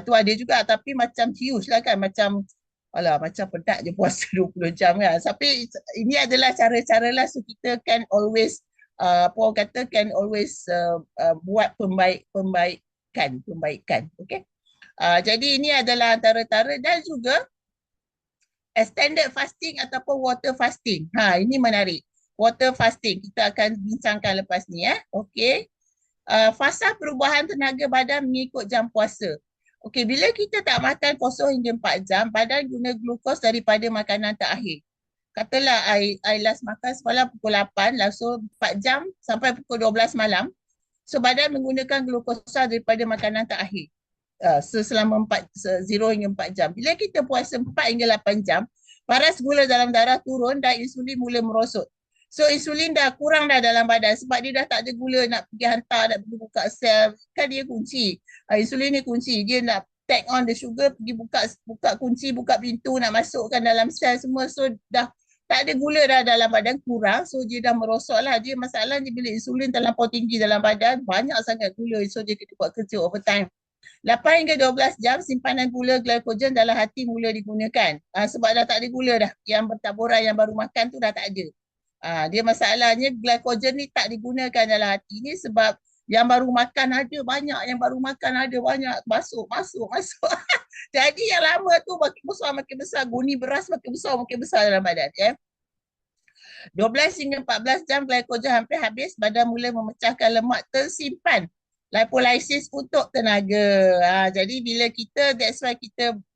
Tu ada juga, tapi macam huge lah kan, macam macam pedak je puasa 20 jam kan. Tapi ini adalah cara-cara lah, so kita can always Paul kata can always buat pembaikan. Okay. Jadi ini adalah antara-antara dan juga extended fasting ataupun water fasting. Ini menarik. Water fasting kita akan bincangkan lepas ni Okey. Fasa perubahan tenaga badan mengikut jam puasa. Okey, bila kita tak makan kosong hingga 4 jam, badan guna glukos daripada makanan terakhir. Katalah I last makan semalam pukul 8, langsung 4 jam sampai pukul 12 malam. So badan menggunakan glukosa daripada makanan terakhir. Selama 0 hingga 4 jam. Bila kita puasa 4 hingga 8 jam, paras gula dalam darah turun dan insulin mula merosot. So insulin dah kurang dah dalam badan sebab dia dah tak ada gula nak pergi hantar, nak pergi buka sel. Kan dia kunci. Insulin ni kunci. Dia nak take on the sugar, pergi buka kunci, buka pintu, nak masukkan dalam sel semua. So dah tak ada gula dah dalam badan, kurang. So dia dah merosot lah. Dia masalahnya bila insulin terlampau tinggi dalam badan, banyak sangat gula. So dia kena buat kerja overtime. 8 hingga 12 jam simpanan gula glycogen dalam hati mula digunakan. Sebab dah tak ada gula dah. Yang bertaburan yang baru makan tu dah tak ada. Dia masalahnya glycogen ni tak digunakan dalam hati ni sebab yang baru makan ada banyak. Yang baru makan ada banyak. Masuk. Jadi yang lama tu makin besar. Guni beras makin besar dalam badan. 12 hingga 14 jam glycogen hampir habis. Badan mula memecahkan lemak tersimpan. Lipolysis untuk tenaga. Jadi that's why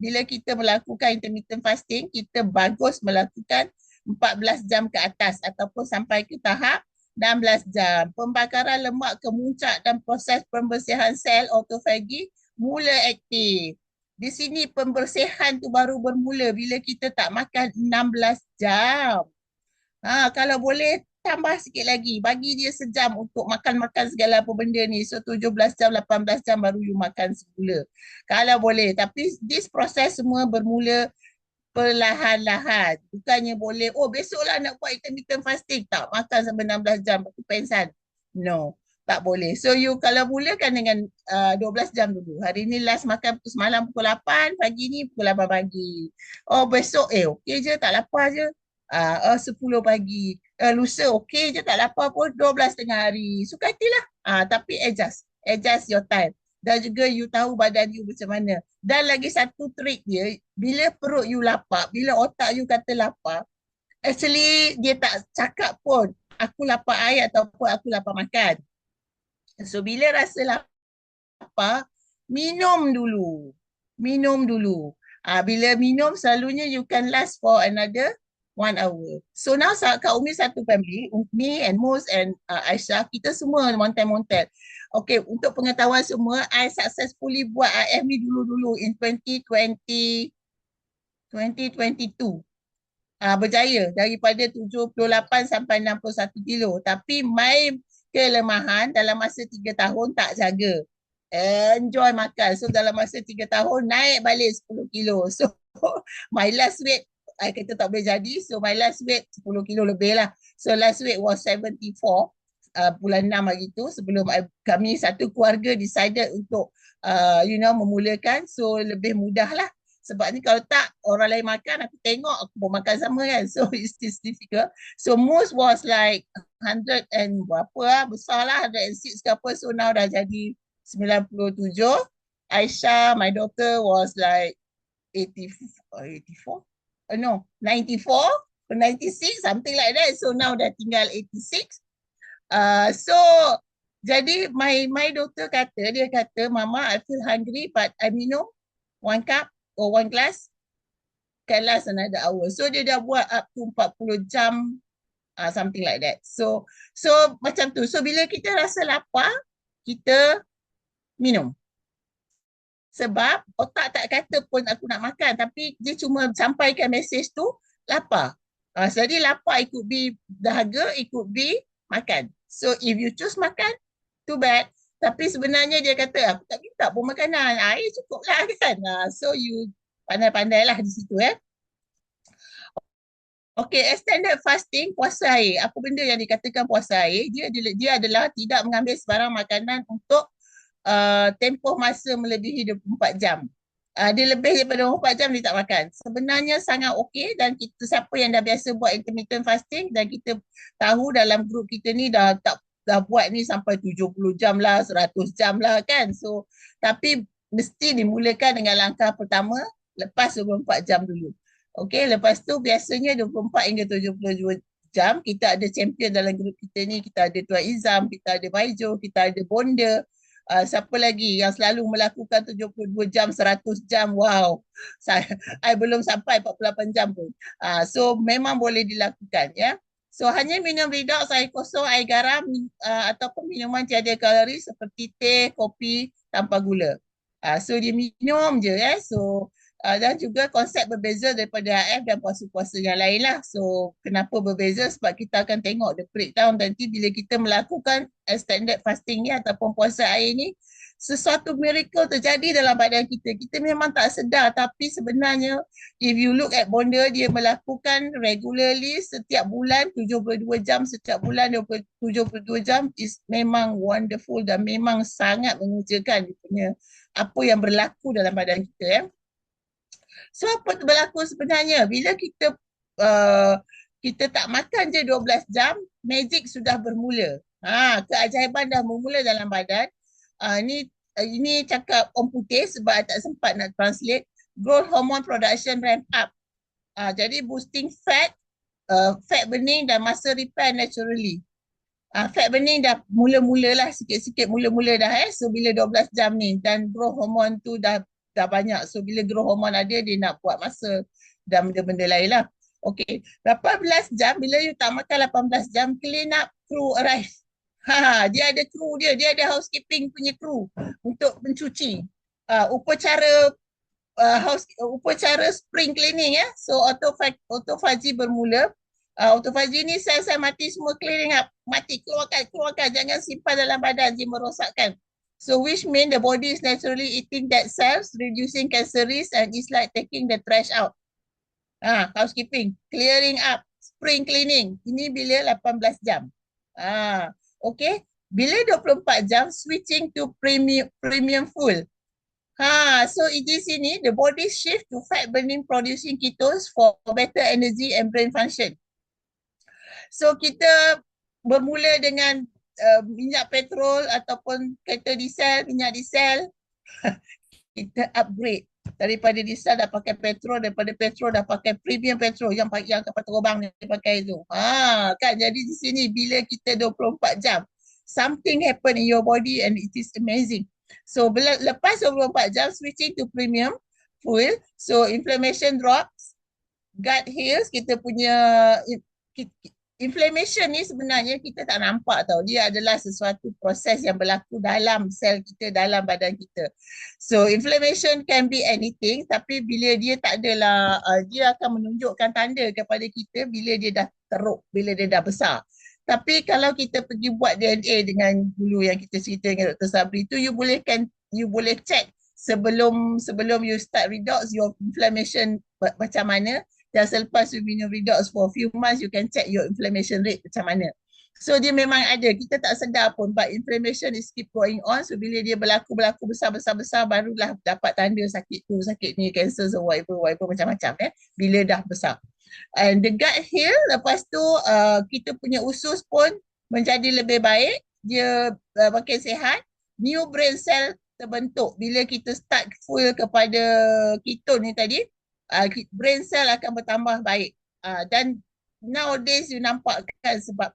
bila kita melakukan intermittent fasting, kita bagus melakukan 14 jam ke atas ataupun sampai ke tahap 16 jam. Pembakaran lemak kemuncak dan proses pembersihan sel autofagi mula aktif. Di sini pembersihan tu baru bermula bila kita tak makan 16 jam. Kalau boleh tambah sikit lagi, bagi dia sejam untuk makan segala apa benda ni. So 17 jam, 18 jam baru you makan semula. Kalau boleh. Tapi this proses semua bermula perlahan-lahan. Bukannya boleh, besoklah nak buat intermittent fasting. Tak, makan sampai 16 jam, aku pensan. No, tak boleh. So you kalau mulakan dengan 12 jam dulu. Hari ni last makan semalam pukul 8, pagi ni pukul 8 pagi. Besok okey je, tak lapar je. 10 pagi. Lusa okey je, tak lapar pun 12 tengah hari. Suka hatilah. Tapi adjust your time. Dan juga you tahu badan you macam mana. Dan lagi satu trik dia, bila perut you lapar, bila otak you kata lapar, actually dia tak cakap pun. aku lapar air ataupun aku lapar makan. So bila rasa lapar, minum dulu. Minum dulu. Bila minum selalunya you can last for another 1 hour. So now Kak Umi satu family, me and Mus and Aisyah, kita semua montel-montel. Okay, untuk pengetahuan semua, I successfully buat IF ni dulu-dulu in 2022. Berjaya daripada 78 sampai 61 kilo. Tapi my kelemahan dalam masa 3 tahun tak jaga. Enjoy makan. So dalam masa 3 tahun naik balik 10 kilo. So my last weight, I kata tak boleh jadi. So my last weight 10 kilo lebih lah. So last weight was 74 bulan 6 hari tu. Sebelum kami satu keluarga decided untuk memulakan. So lebih mudah lah. Sebab ni kalau tak orang lain makan, aku tengok aku pun makan sama kan. So it's difficult. So Mus was like 100 and berapa lah, besar lah, 106 ke apa. So now dah jadi 97. Aisyah, my daughter was like 94? No, 94 or 96, something like that. So now dah tinggal 86. So jadi my daughter dia kata, Mama, I feel hungry but I minum 1 cup or 1 glass can last another hour. So dia dah buat up to 40 jam, something like that. So macam tu. So bila kita rasa lapar, kita minum. Sebab otak tak kata pun aku nak makan, tapi dia cuma sampaikan message tu lapar. Jadi lapar it could be dahaga, it could be makan. So if you choose makan, too bad. Tapi sebenarnya dia kata aku tak minta pun makanan, air cukup lah kan. So you pandai-pandai lah di situ Okay, extended fasting, puasa air. Apa benda yang dikatakan puasa air? Dia adalah tidak mengambil sebarang makanan untuk tempoh masa melebihi 24 jam. Dia lebih daripada 24 jam dia tak makan. Sebenarnya sangat okey dan kita siapa yang dah biasa buat intermittent fasting dan kita tahu dalam grup kita ni dah buat ni sampai 70 jam lah, 100 jam lah kan. So tapi mesti dimulakan dengan langkah pertama lepas 24 jam dulu. Okey, lepas tu biasanya 24 hingga 72 jam kita ada champion dalam grup kita ni. Kita ada Tuan Izam, kita ada Baijo, kita ada Bonda. Siapa lagi yang selalu melakukan 72 jam, 100 jam. Wow, I belum sampai 48 jam pun. So memang boleh dilakukan ya. So hanya minum redox, air kosong, air garam ataupun minuman tiada kalori seperti teh, kopi tanpa gula. So dia minum je ya. So dan juga konsep berbeza daripada AF dan puasa-puasa yang lain lah. So kenapa berbeza? Sebab kita akan tengok the breakdown nanti bila kita melakukan extended fasting ni ataupun puasa air ni, sesuatu miracle terjadi dalam badan kita. Kita memang tak sedar tapi sebenarnya if you look at Bonda, dia melakukan regularly setiap bulan 72 jam, setiap bulan 72 jam is memang wonderful dan memang sangat mengujakan dia punya apa yang berlaku dalam badan kita ya. So apa tu berlaku sebenarnya? Bila kita tak makan je 12 jam, magic sudah bermula. Keajaiban dah bermula dalam badan. Ini cakap Om Putih sebab tak sempat nak translate. Growth hormone production ramp up. Jadi boosting fat burning dan muscle repair naturally. Fat burning dah mula-mula lah, sikit-sikit mula-mula dah So bila 12 jam ni dan growth hormone tu dah banyak. So bila growth hormone ada, dia nak buat masa dan benda-benda lain lah. Okay, 18 jam, bila you tak makan 18 jam, clean up crew arrive. Dia ada crew dia ada housekeeping punya crew untuk mencuci. Upacara spring cleaning So autophagy bermula. Autophagy ni sel-sel mati semua clearing up. Mati, keluarkan. Jangan simpan dalam badan, dia merosakkan. So which means the body is naturally eating that cells, reducing cancer risk and it's like taking the trash out. Housekeeping, clearing up, spring cleaning. Ini bila 18 jam. Okay. Bila 24 jam, switching to premium fuel. So di sini, the body shift to fat burning producing ketones for better energy and brain function. So kita bermula dengan minyak petrol ataupun kereta diesel, minyak diesel, kita upgrade Daripada diesel dah pakai petrol, daripada petrol dah pakai premium petrol yang kapal terbang ni pakai tu. Kan jadi di sini bila kita 24 jam, something happen in your body and it is amazing. So lepas 24 jam switching to premium fuel, so inflammation drops, gut heals, kita punya inflammation ni sebenarnya kita tak nampak tau. Dia adalah sesuatu proses yang berlaku dalam sel kita, dalam badan kita. So inflammation can be anything, tapi bila dia tak adalah, dia akan menunjukkan tanda kepada kita bila dia dah teruk, bila dia dah besar. Tapi kalau kita pergi buat DNA dengan dulu yang kita cerita dengan Dr. Sabri tu, you boleh check sebelum you start redox, your inflammation macam mana. Dan selepas you minum redox for a few months, you can check your inflammation rate macam mana. So dia memang ada, kita tak sedar pun, but inflammation is keep going on. So bila dia berlaku besar, barulah dapat tanda sakit tu, sakit ni, cancer or whatever macam-macam bila dah besar. And the gut heal, lepas tu kita punya usus pun menjadi lebih baik, dia makin sihat, new brain cell terbentuk. Bila kita start full kepada ketone ni tadi, brain cell akan bertambah baik. Dan nowadays you nampak kan, sebab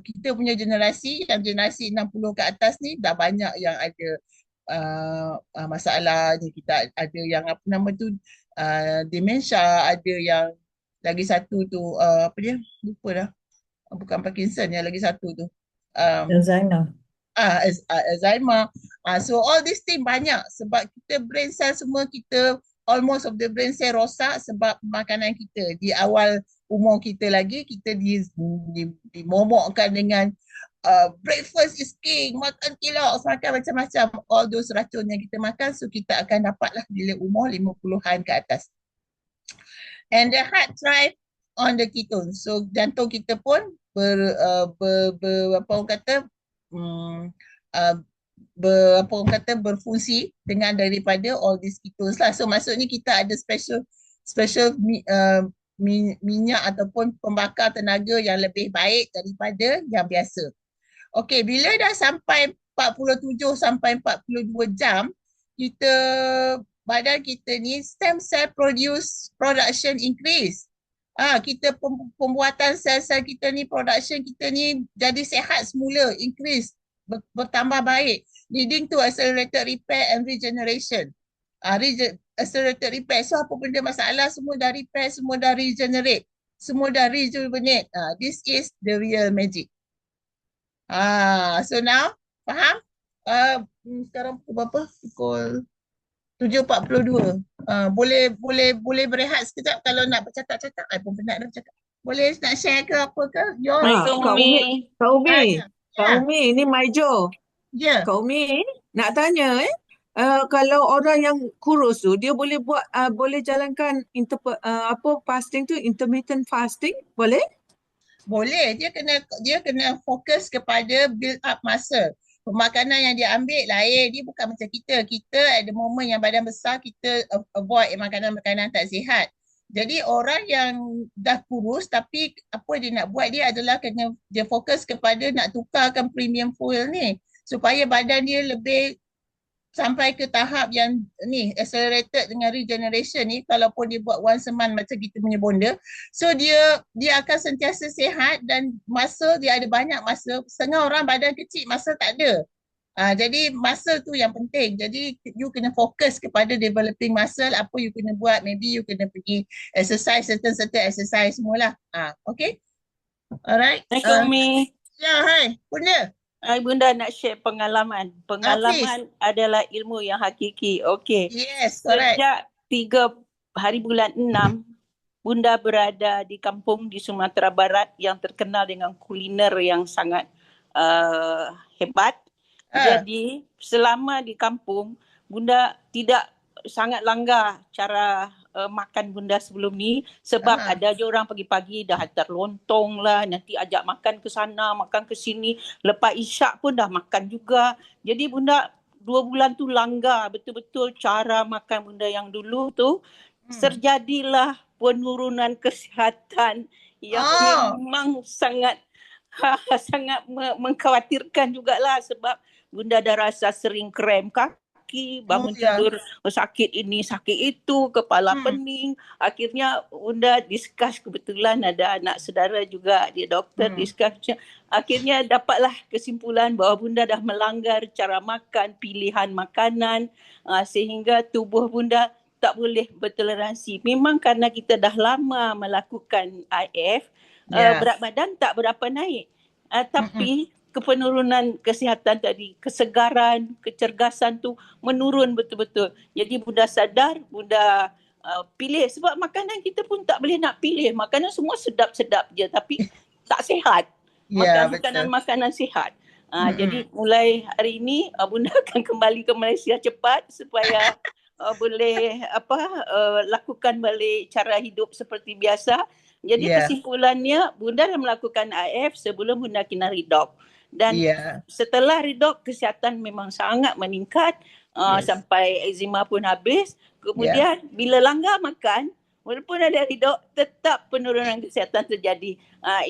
kita punya generasi 60 ke atas ni dah banyak yang ada masalah ni. Kita ada yang apa nama tu, dementia, ada yang lagi satu tu apa dia, lupa dah, bukan Parkinson, yang lagi satu tu Alzheimer. Alzheimer. So all these thing banyak sebab kita brain cell semua, kita almost of the brain cell rosak sebab makanan kita. Di awal umur kita lagi, kita dimomokkan dengan breakfast is king, makan kilok, makan macam-macam, all those racun yang kita makan. So kita akan dapatlah bila umur 50-an ke atas. And the heart thrive on the ketone. So jantung kita pun berfungsi dengan daripada all these ketones lah. So maksudnya kita ada special minyak ataupun pembakar tenaga yang lebih baik daripada yang biasa. Okey, bila dah sampai 47 sampai 42 jam, badan kita ni stem cell production increase. Kita pembuatan sel-sel kita ni, production kita ni jadi sihat semula, increase, bertambah baik, leading to accelerated repair and regeneration. Accelerated repair, so apa benda masalah semua dah repair, semua dah regenerate, semua dah rejuvenate. This is the real magic. So now faham? Sekarang pukul berapa? Pukul 7.42. Boleh berehat sekejap kalau nak bercakap-cakap. Pun penat dah bercakap. Boleh nak share ke apa ke? Kak Umi, ni Maijo. Ya. Kak Umi, nak tanya kalau orang yang kurus tu, dia boleh buat boleh jalankan fasting tu, intermittent fasting, boleh? Boleh. Dia kena fokus kepada build up muscle. Pemakanan yang dia ambil lain, dia bukan macam kita. Kita at the moment yang badan besar, kita avoid makanan-makanan tak sihat. Jadi orang yang dah kurus tapi apa dia nak buat, dia adalah kena dia fokus kepada nak tukarkan premium fuel ni supaya badan dia lebih sampai ke tahap yang ni accelerated dengan regeneration ni. Kalaupun dia buat once a month macam kita punya bonda, so dia akan sentiasa sihat dan masa dia ada banyak masa. Setengah orang badan kecil, masa tak ada. Jadi masa tu yang penting. Jadi you kena fokus kepada developing muscle. Apa you kena buat, maybe you kena pergi exercise, certain exercise semualah. Okay. Alright. Assalamualaikum Umi. Ya, hai. Bunda. Bunda nak share pengalaman. Pengalaman adalah ilmu yang hakiki. Okey. Yes, correct. Sejak 3 hari bulan 6, Bunda berada di kampung di Sumatera Barat yang terkenal dengan kuliner yang sangat hebat. Jadi selama di kampung, Bunda tidak sangat langgar cara makan Bunda sebelum ni sebab ada je orang pagi-pagi dah hantar lontong lah, nanti ajak makan ke sana, makan ke sini, lepas isyak pun dah makan juga. Jadi Bunda 2 bulan tu langgar betul-betul cara makan Bunda yang dulu tu. Terjadilah penurunan kesihatan yang memang sangat mengkhawatirkan jugalah sebab Bunda dah rasa sering krem kaki, kaki, bangun ya. tidur sakit ini, sakit itu, kepala Hmm. pening. Akhirnya Bunda discuss, kebetulan ada anak saudara juga, dia doktor, discuss. Akhirnya dapatlah kesimpulan bahawa Bunda dah melanggar cara makan, pilihan makanan, sehingga tubuh Bunda tak boleh bertoleransi. Memang kerana kita dah lama melakukan IF, Ya. berat badan tak berapa naik. Tapi kepenurunan kesihatan tadi, kesegaran, kecergasan tu menurun betul-betul. Jadi Bunda sadar, Bunda pilih, sebab makanan kita pun tak boleh nak pilih. Makanan semua sedap-sedap je tapi tak sihat. Ya, Makan betul. makanan sihat. Jadi mulai hari ini Bunda akan kembali ke Malaysia cepat supaya boleh lakukan balik cara hidup seperti biasa. Jadi Ya. kesimpulannya Bunda dah melakukan IF sebelum Bunda kena redox. Dan Ya. setelah redox kesihatan memang sangat meningkat, Yes. sampai eczema pun habis. Kemudian bila langgar makan, walaupun ada redox, tetap penurunan kesihatan terjadi.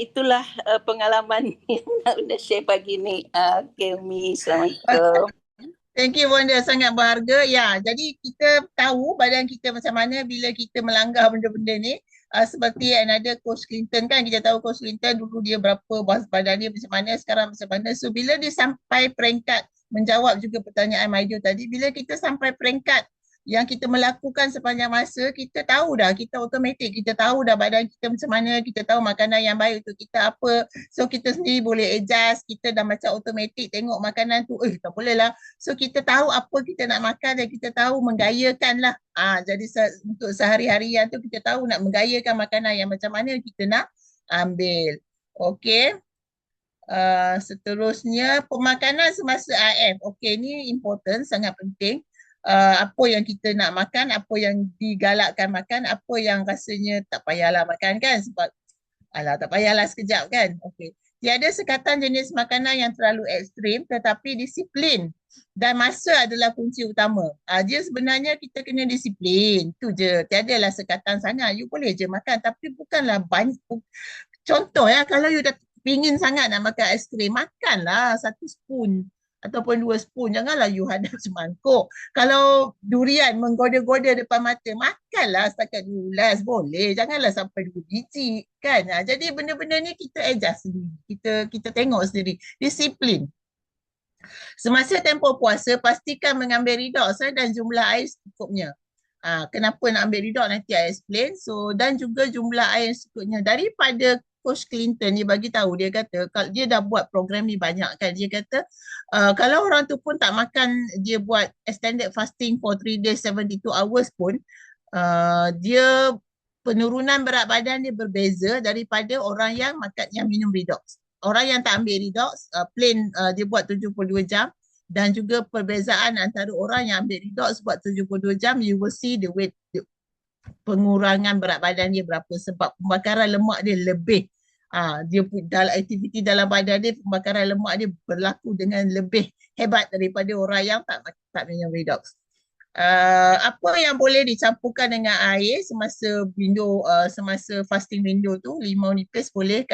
Itulah pengalaman yang nak Bunda share pagi ni. Okay, Umi. Assalamualaikum. Thank you Bonda, sangat berharga. Ya, jadi kita tahu badan kita macam mana bila kita melanggar benda-benda ni. Seperti another Coach Clinton kan, kita tahu Coach Clinton dulu dia berapa, badan dia macam mana, sekarang macam mana. So bila dia sampai peringkat, menjawab juga pertanyaan Maido tadi, bila kita sampai peringkat yang kita melakukan sepanjang masa, kita tahu dah, kita automatik, kita tahu dah badan kita macam mana, kita tahu makanan yang baik untuk kita apa. So kita sendiri boleh adjust, kita dah macam automatik tengok makanan tu, tak boleh lah. So kita tahu apa kita nak makan dan kita tahu menggayakan lah. Jadi untuk sehari-harian tu kita tahu nak menggayakan makanan yang macam mana kita nak ambil. Okay. Seterusnya, pemakanan semasa IF. Okay, ni important, sangat penting. Apa yang kita nak makan, apa yang digalakkan makan, apa yang rasanya tak payahlah makan kan, sebab tak payahlah sekejap kan. Okey. Tiada sekatan jenis makanan yang terlalu ekstrim, tetapi disiplin dan masa adalah kunci utama. Dia sebenarnya kita kena disiplin, tu je. Tiadalah sekatan sangat, you boleh je makan tapi bukanlah banyak. Contoh kalau you dah pingin sangat nak makan aiskrim, makanlah 1 spoon ataupun 2 spoon, janganlah you hadap semangkuk. Kalau durian menggoda-goda depan mata, makanlah setakat 2 ulas, boleh. Janganlah sampai 2 biji kan. Jadi benda-benda ni kita adjust sendiri. Kita tengok sendiri. Disiplin. Semasa tempoh puasa, pastikan mengambil redox dan jumlah air secukupnya. Kenapa nak ambil redox nanti I explain. So, dan juga jumlah air secukupnya. Daripada Coach Clinton, dia bagi tahu, dia kata kalau dia dah buat program ni banyak kan, dia kata kalau orang tu pun tak makan, dia buat extended fasting for 3 days 72 hours pun, dia penurunan berat badan dia berbeza daripada orang yang makan, yang minum redox. Orang yang tak ambil redox, plain dia buat 72 jam, dan juga perbezaan antara orang yang ambil redox buat 72 jam, you will see the weight, pengurangan berat badan dia berapa, sebab pembakaran lemak dia lebih. Dia dalam aktiviti dalam badan dia, pembakaran lemak dia berlaku dengan lebih hebat daripada orang yang tak minum redox. Apa yang boleh dicampurkan dengan air semasa window, semasa fasting window tu, limau nipis boleh,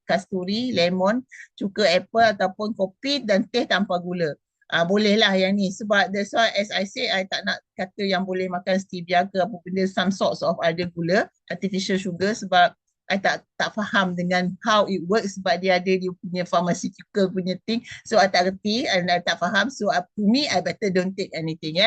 kasturi, lemon, cuka apple ataupun kopi dan teh tanpa gula. Bolehlah yang ni, sebab that's why as I say, I tak nak kata yang boleh makan stevia ke apa benda, some sorts of ada gula, artificial sugar, sebab I tak faham dengan how it works, sebab dia ada dia punya pharmaceutical punya thing, so I tak reti and I tak faham. So to me, I better don't take anything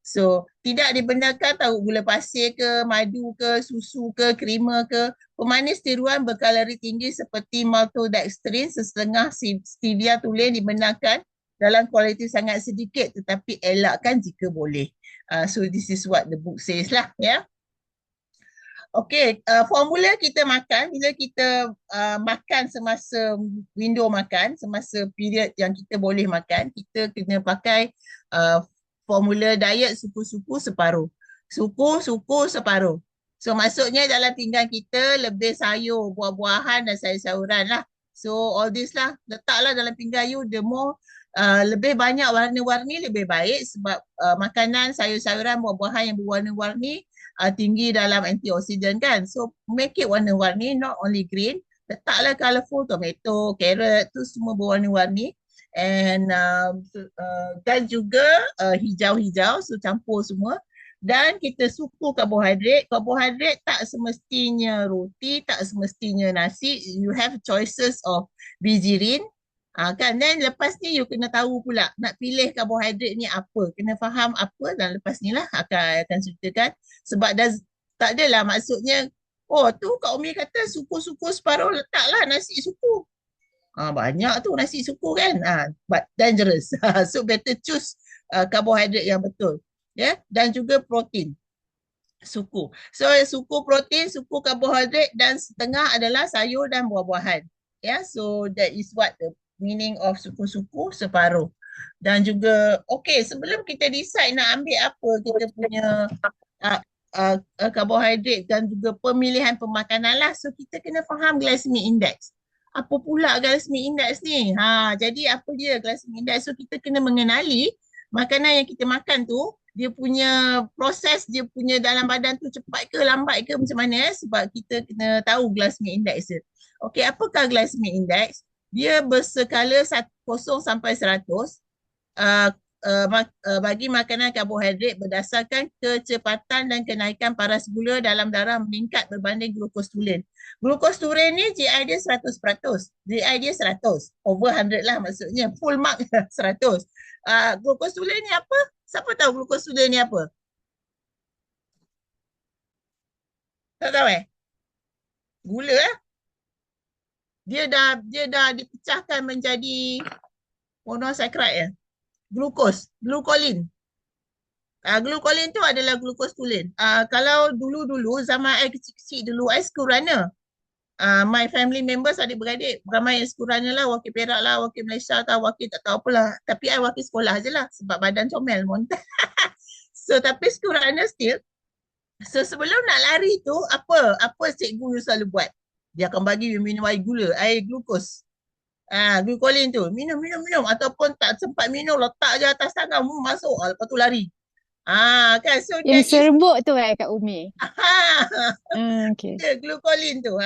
So tidak dibenarkan tahu gula pasir ke, madu ke, susu ke, krema ke, pemanis tiruan berkalori tinggi seperti maltodextrin, setengah stevia tulen dibenarkan dalam kualiti sangat sedikit, tetapi elakkan jika boleh. So this is what the book says lah Okay, formula kita makan, bila kita makan semasa window makan, semasa period yang kita boleh makan, kita kena pakai formula diet suku-suku separuh. Suku-suku separuh. So maksudnya dalam pinggan kita lebih sayur, buah-buahan dan sayur-sayuran lah. So all this lah, letaklah dalam pinggan you, the more lebih banyak warna-warni lebih baik, sebab makanan sayur-sayuran, buah-buahan yang berwarna-warni tinggi dalam antioksidan kan. So make it warna-warni, not only green. Letaklah colourful, tomato, carrot tu semua berwarna-warni. and dan juga hijau-hijau, so campur semua. Dan kita suku karbohidrat. Karbohidrat tak semestinya roti, tak semestinya nasi. You have choices of bijirin. Kan, dan lepas ni you kena tahu pula nak pilih karbohidrat ni apa. Kena faham apa, dan lepas ni lah akan ceritakan. Sebab dah tak adalah maksudnya, oh tu Kak Umi kata suku-suku separuh letaklah nasi suku. Banyak tu nasi suku kan. But dangerous. So better choose karbohidrat yang betul. Dan juga protein suku. So suku protein, suku karbohidrat, dan setengah adalah sayur dan buah-buahan. So that is what the meaning of suku-suku separuh. Dan juga sebelum kita decide nak ambil apa kita punya karbohidrat dan juga pemilihan pemakanan lah, so kita kena faham glycemic index. Apa pula glycemic index ni? Jadi apa dia glycemic index? So kita kena mengenali makanan yang kita makan tu, dia punya proses, dia punya dalam badan tu cepat ke lambat ke macam mana, sebab kita kena tahu glycemic index dia. Apakah glycemic index? Dia berskala 0 sampai 100 bagi makanan karbohidrat berdasarkan kecepatan dan kenaikan paras gula dalam darah meningkat berbanding glukos tulen. Glukos tulen ni GI dia 100%. GI dia 100. Over 100 lah maksudnya. Full mark 100. Glukos tulen ni apa? Siapa tahu glukos tulen ni apa? Tak tahu Gula Dia dah dipecahkan menjadi monosaccharide glukos, glukolin. Glukolin tu adalah glukos tulen. Kalau dulu-dulu zaman I kecil-kecil dulu, I school runner. My family members, adik-beradik, ramai yang school runner lah, wakil Perak lah, wakil Malaysia atau wakil tak tahu apalah. Tapi I wakil sekolah je lah sebab badan comel montai. So tapi school runner still. So sebelum nak lari tu, apa cikgu you selalu buat? Dia akan bagi you minum air gula, air glukos. Glukolin tu, minum. Ataupun tak sempat minum, letak je atas tangan, masuk, lepas tu lari. Kan, so Yang serbuk tu Kak Umi. Okay. Glukolin tu,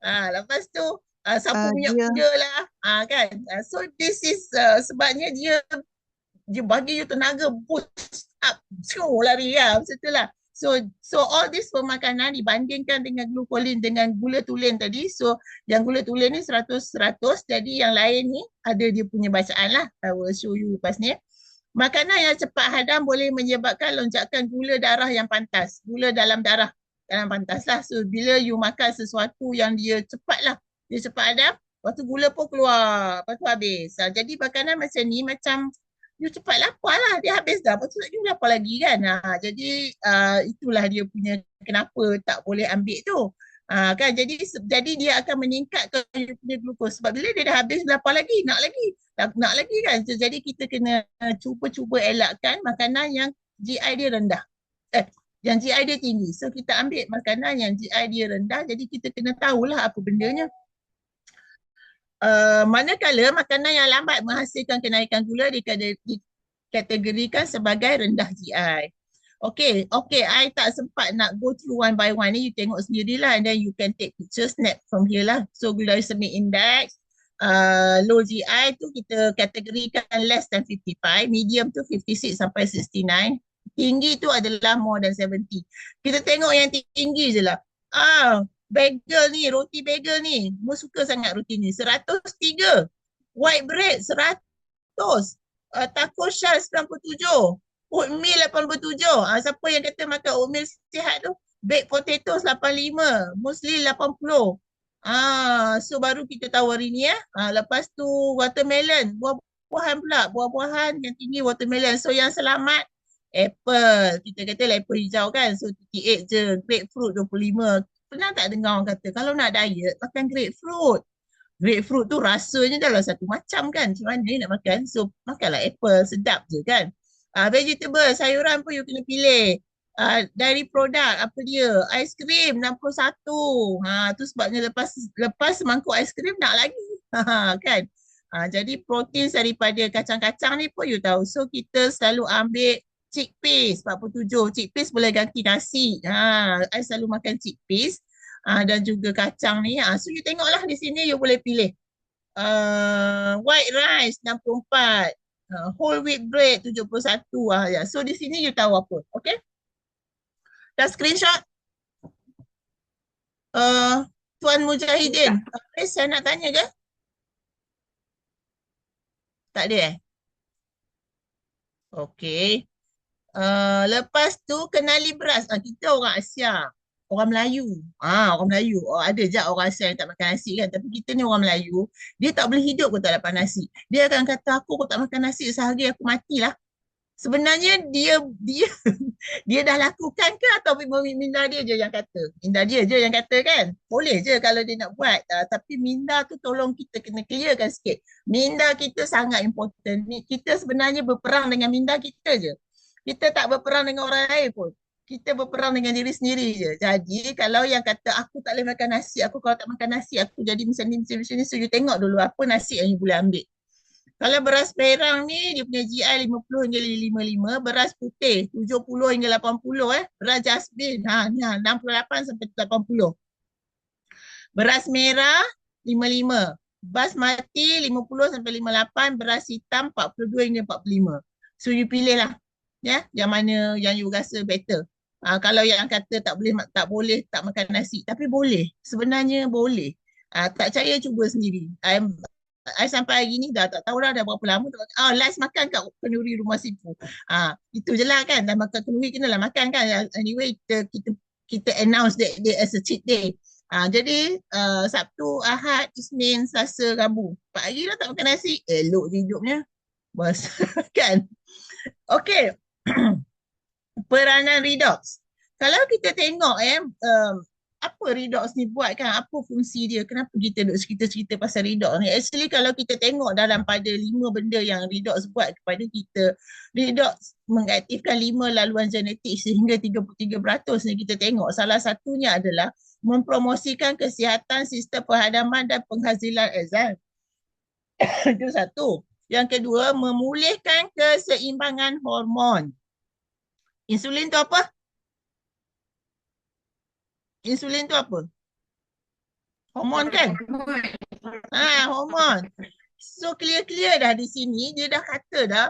lepas tu, sapu minyak kuda lah, kan. So this is sebabnya dia bagi you tenaga, boost up, lari macam tu lah. So all this pemakanan dibandingkan dengan glukolin dengan gula tulen tadi. So yang gula tulen ni 100, jadi yang lain ni ada dia punya bacaan lah. I will show you lepas ni. Makanan yang cepat hadam boleh menyebabkan lonjakan gula darah yang pantas. Gula dalam darah pantas lah. So bila you makan sesuatu yang dia cepat lah, dia cepat hadam, lepas tu gula pun keluar, lepas tu habis. Jadi makanan macam ni macam you cepat lapar lah, dia habis dah, lepas tu you lapar lagi kan. Jadi itulah dia punya kenapa tak boleh ambil tu. Kan, jadi dia akan meningkatkan you punya glukos. Sebab bila dia dah habis, lapar lagi, nak lagi kan. So, jadi kita kena cuba elakkan makanan yang GI dia rendah. Yang GI dia tinggi. So kita ambil makanan yang GI dia rendah, jadi kita kena tahulah apa bendanya. Manakala makanan yang lambat menghasilkan kenaikan gula dikategorikan sebagai rendah GI. Okay, I tak sempat nak go through one by one ni, you tengok sendirilah, and then you can take picture, snap from here lah. So glycemic index, low GI tu kita kategorikan less than 55, medium tu 56 sampai 69, tinggi tu adalah more than 70. Kita tengok yang tinggi je lah. Bagel ni, roti bagel ni, semua suka sangat roti ni, 103. White bread 100. Taco shell 97. Oatmeal 87. Siapa yang kata makan oatmeal sihat tu? Baked potatoes 85. Muesli 80. So baru kita tahu hari ni lepas tu watermelon, buah-buahan pula. Buah-buahan yang tinggi watermelon. So yang selamat apple. Kita kata apple hijau kan. So 38 je. Grapefruit 25. Pernah tak dengar orang kata kalau nak diet makan grapefruit. Grapefruit tu rasanya dah lah satu macam kan. Macam mana nak makan? So makanlah apple, sedap je kan. Vegetable, sayuran pun you kena pilih. Dairy product, apa dia? Aiskrim 61. Tu sebabnya lepas semangkuk aiskrim nak lagi. Kan? Jadi protein daripada kacang-kacang ni pun you tahu. So kita selalu ambil chickpeas 47. Chickpeas boleh ganti nasi. I selalu makan chickpeas dan juga kacang ni. So you tengoklah di sini you boleh pilih. White rice 64. Whole wheat bread 71. Ya. So di sini you tahu apa. Okay? Dah screenshot? Tuan Mujahidin. Saya nak tanya ke? Tak ada Okay. Lepas tu kenali beras. Kita orang Asia. Orang Melayu. Orang Melayu. Ada je orang Asia yang tak makan nasi kan. Tapi kita ni orang Melayu. Dia tak boleh hidup kalau tak dapat nasi. Dia akan kata aku tak makan nasi sehari aku matilah. Sebenarnya dia dia dah lakukan ke atau minda dia je yang kata? Minda dia je yang kata kan? Boleh je kalau dia nak buat. Tapi minda tu tolong kita kena clearkan sikit. Minda kita sangat important. Kita sebenarnya berperang dengan minda kita je. Kita tak berperang dengan orang lain pun. Kita berperang dengan diri sendiri je. Jadi kalau yang kata aku tak boleh makan nasi, aku kalau tak makan nasi aku jadi macam ni. So you tengok dulu apa nasi yang you boleh ambil. Kalau beras perang ni dia punya GI 50 hingga 55, beras putih 70 hingga 80 beras jasmin 68 sampai 80. Beras merah 55, basmati 50 sampai 58, beras hitam 42 hingga 45. So you pilih lah yang mana yang you rasa better. Kalau yang kata tak boleh tak makan nasi, tapi boleh. Sebenarnya boleh. Tak percaya cuba sendiri. I sampai hari ni dah tak tahu dah berapa lama. Last makan kat kenduri rumah Sifu. Itu je lah kan. Dah makan kenduri kenalah makan kan. Anyway kita announce that day as a cheat day. Jadi Sabtu, Ahad, Isnin, Selasa, Rabu. 4 hari lah tak makan nasi. Elok je hidupnya. Bos. Kan? Okay. Peranan redox. Kalau kita tengok apa redox ni buat kan, apa fungsi dia, kenapa kita duk cerita-cerita pasal redox ni. Actually kalau kita tengok dalam pada 5 benda yang redox buat kepada kita, redox mengaktifkan 5 laluan genetik sehingga 33% ni kita tengok. Salah satunya adalah mempromosikan kesihatan sistem penghadaman dan penghazilan enzim. Itu satu. Yang kedua, memulihkan keseimbangan hormon. Insulin tu apa? Insulin tu apa? Hormon kan? Hormon. So clear dah di sini, dia dah kata dah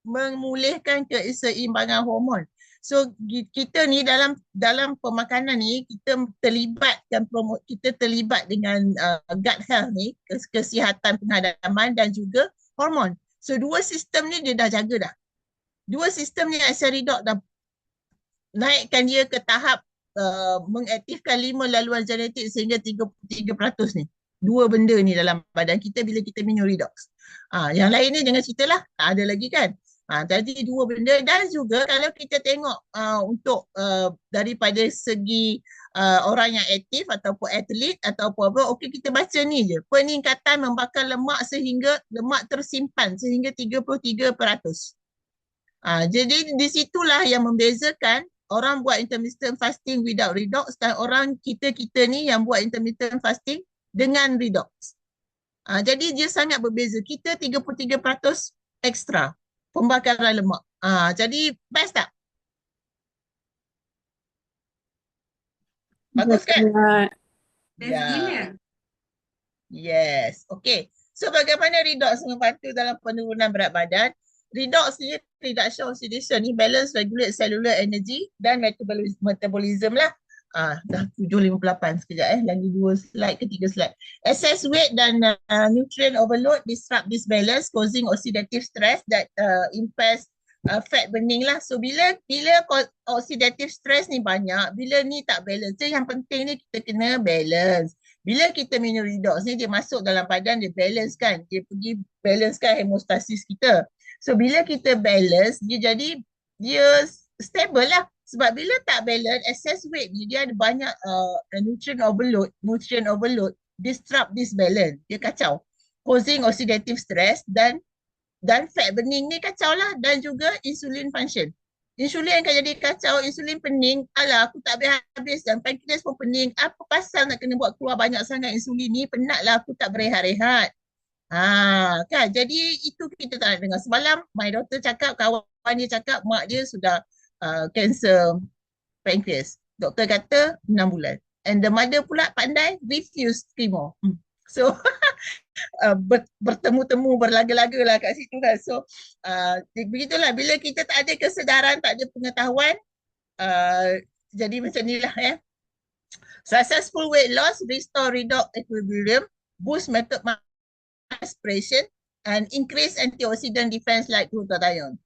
memulihkan keseimbangan hormon. So kita ni dalam pemakanan ni kita terlibat dengan gut health ni, kesihatan penghadaman dan juga hormon. So dua sistem ni dia dah jaga dah. Dua sistem ni Asia Redox dah naikkan dia ke tahap mengaktifkan 5 laluan genetik sehingga 33% ni. Dua benda ni dalam badan kita bila kita minum redox. Yang lain ni jangan ceritalah. Tak ada lagi kan. Jadi dua benda. Dan juga kalau kita tengok untuk daripada segi orang yang aktif ataupun atlet ataupun apa, okey kita baca ni je. Peningkatan membakar lemak sehingga lemak tersimpan sehingga 33%. Jadi di situlah yang membezakan orang buat intermittent fasting without redox dan orang kita ni yang buat intermittent fasting dengan redox. Jadi dia sangat berbeza. Kita 33% ekstra pembakaran lemak. Jadi best tak? Bagus kan? Best gila. Yes. Okay. So bagaimana redox membantu dalam penurunan berat badan? Redox ni, reduction oxidation ni balance regulate cellular energy dan metabolism lah. Dah 7.58 sekejap lagi 2 slide ke 3 slide. Excess weight dan nutrient overload disrupt this balance causing oxidative stress that impairs fat burning lah. So bila oxidative stress ni banyak, bila ni tak balance. So yang penting ni kita kena balance. Bila kita minum redox ni dia masuk dalam badan, dia balance kan. Dia pergi balance kan hemostasis kita. So bila kita balance, dia stable lah. Sebab bila tak balance, excess weight ni dia ada banyak nutrient overload disrupt this balance. Dia kacau. Causing oxidative stress dan fat burning ni kacau lah. Dan juga insulin function. Insulin akan jadi kacau, insulin pening. Alah aku tak habis dan pankreas pun pening. Apa pasal nak kena buat keluar banyak sangat insulin ni? Penatlah aku tak berehat-rehat. Kan, jadi itu kita tak nak dengar. Semalam my daughter cakap, kawan dia cakap mak dia sudah cancer pancreas. Doktor kata 6 bulan. And the mother pula pandai refuse chemo. So bertemu-temu, berlaga-laga lah kat situ kan. So begitulah, bila kita tak ada kesedaran, tak ada pengetahuan, jadi macam ni lah ya. Successful weight loss, restore redox equilibrium, boost metabolic aspiration, and increase antioxidant defense like glutathione.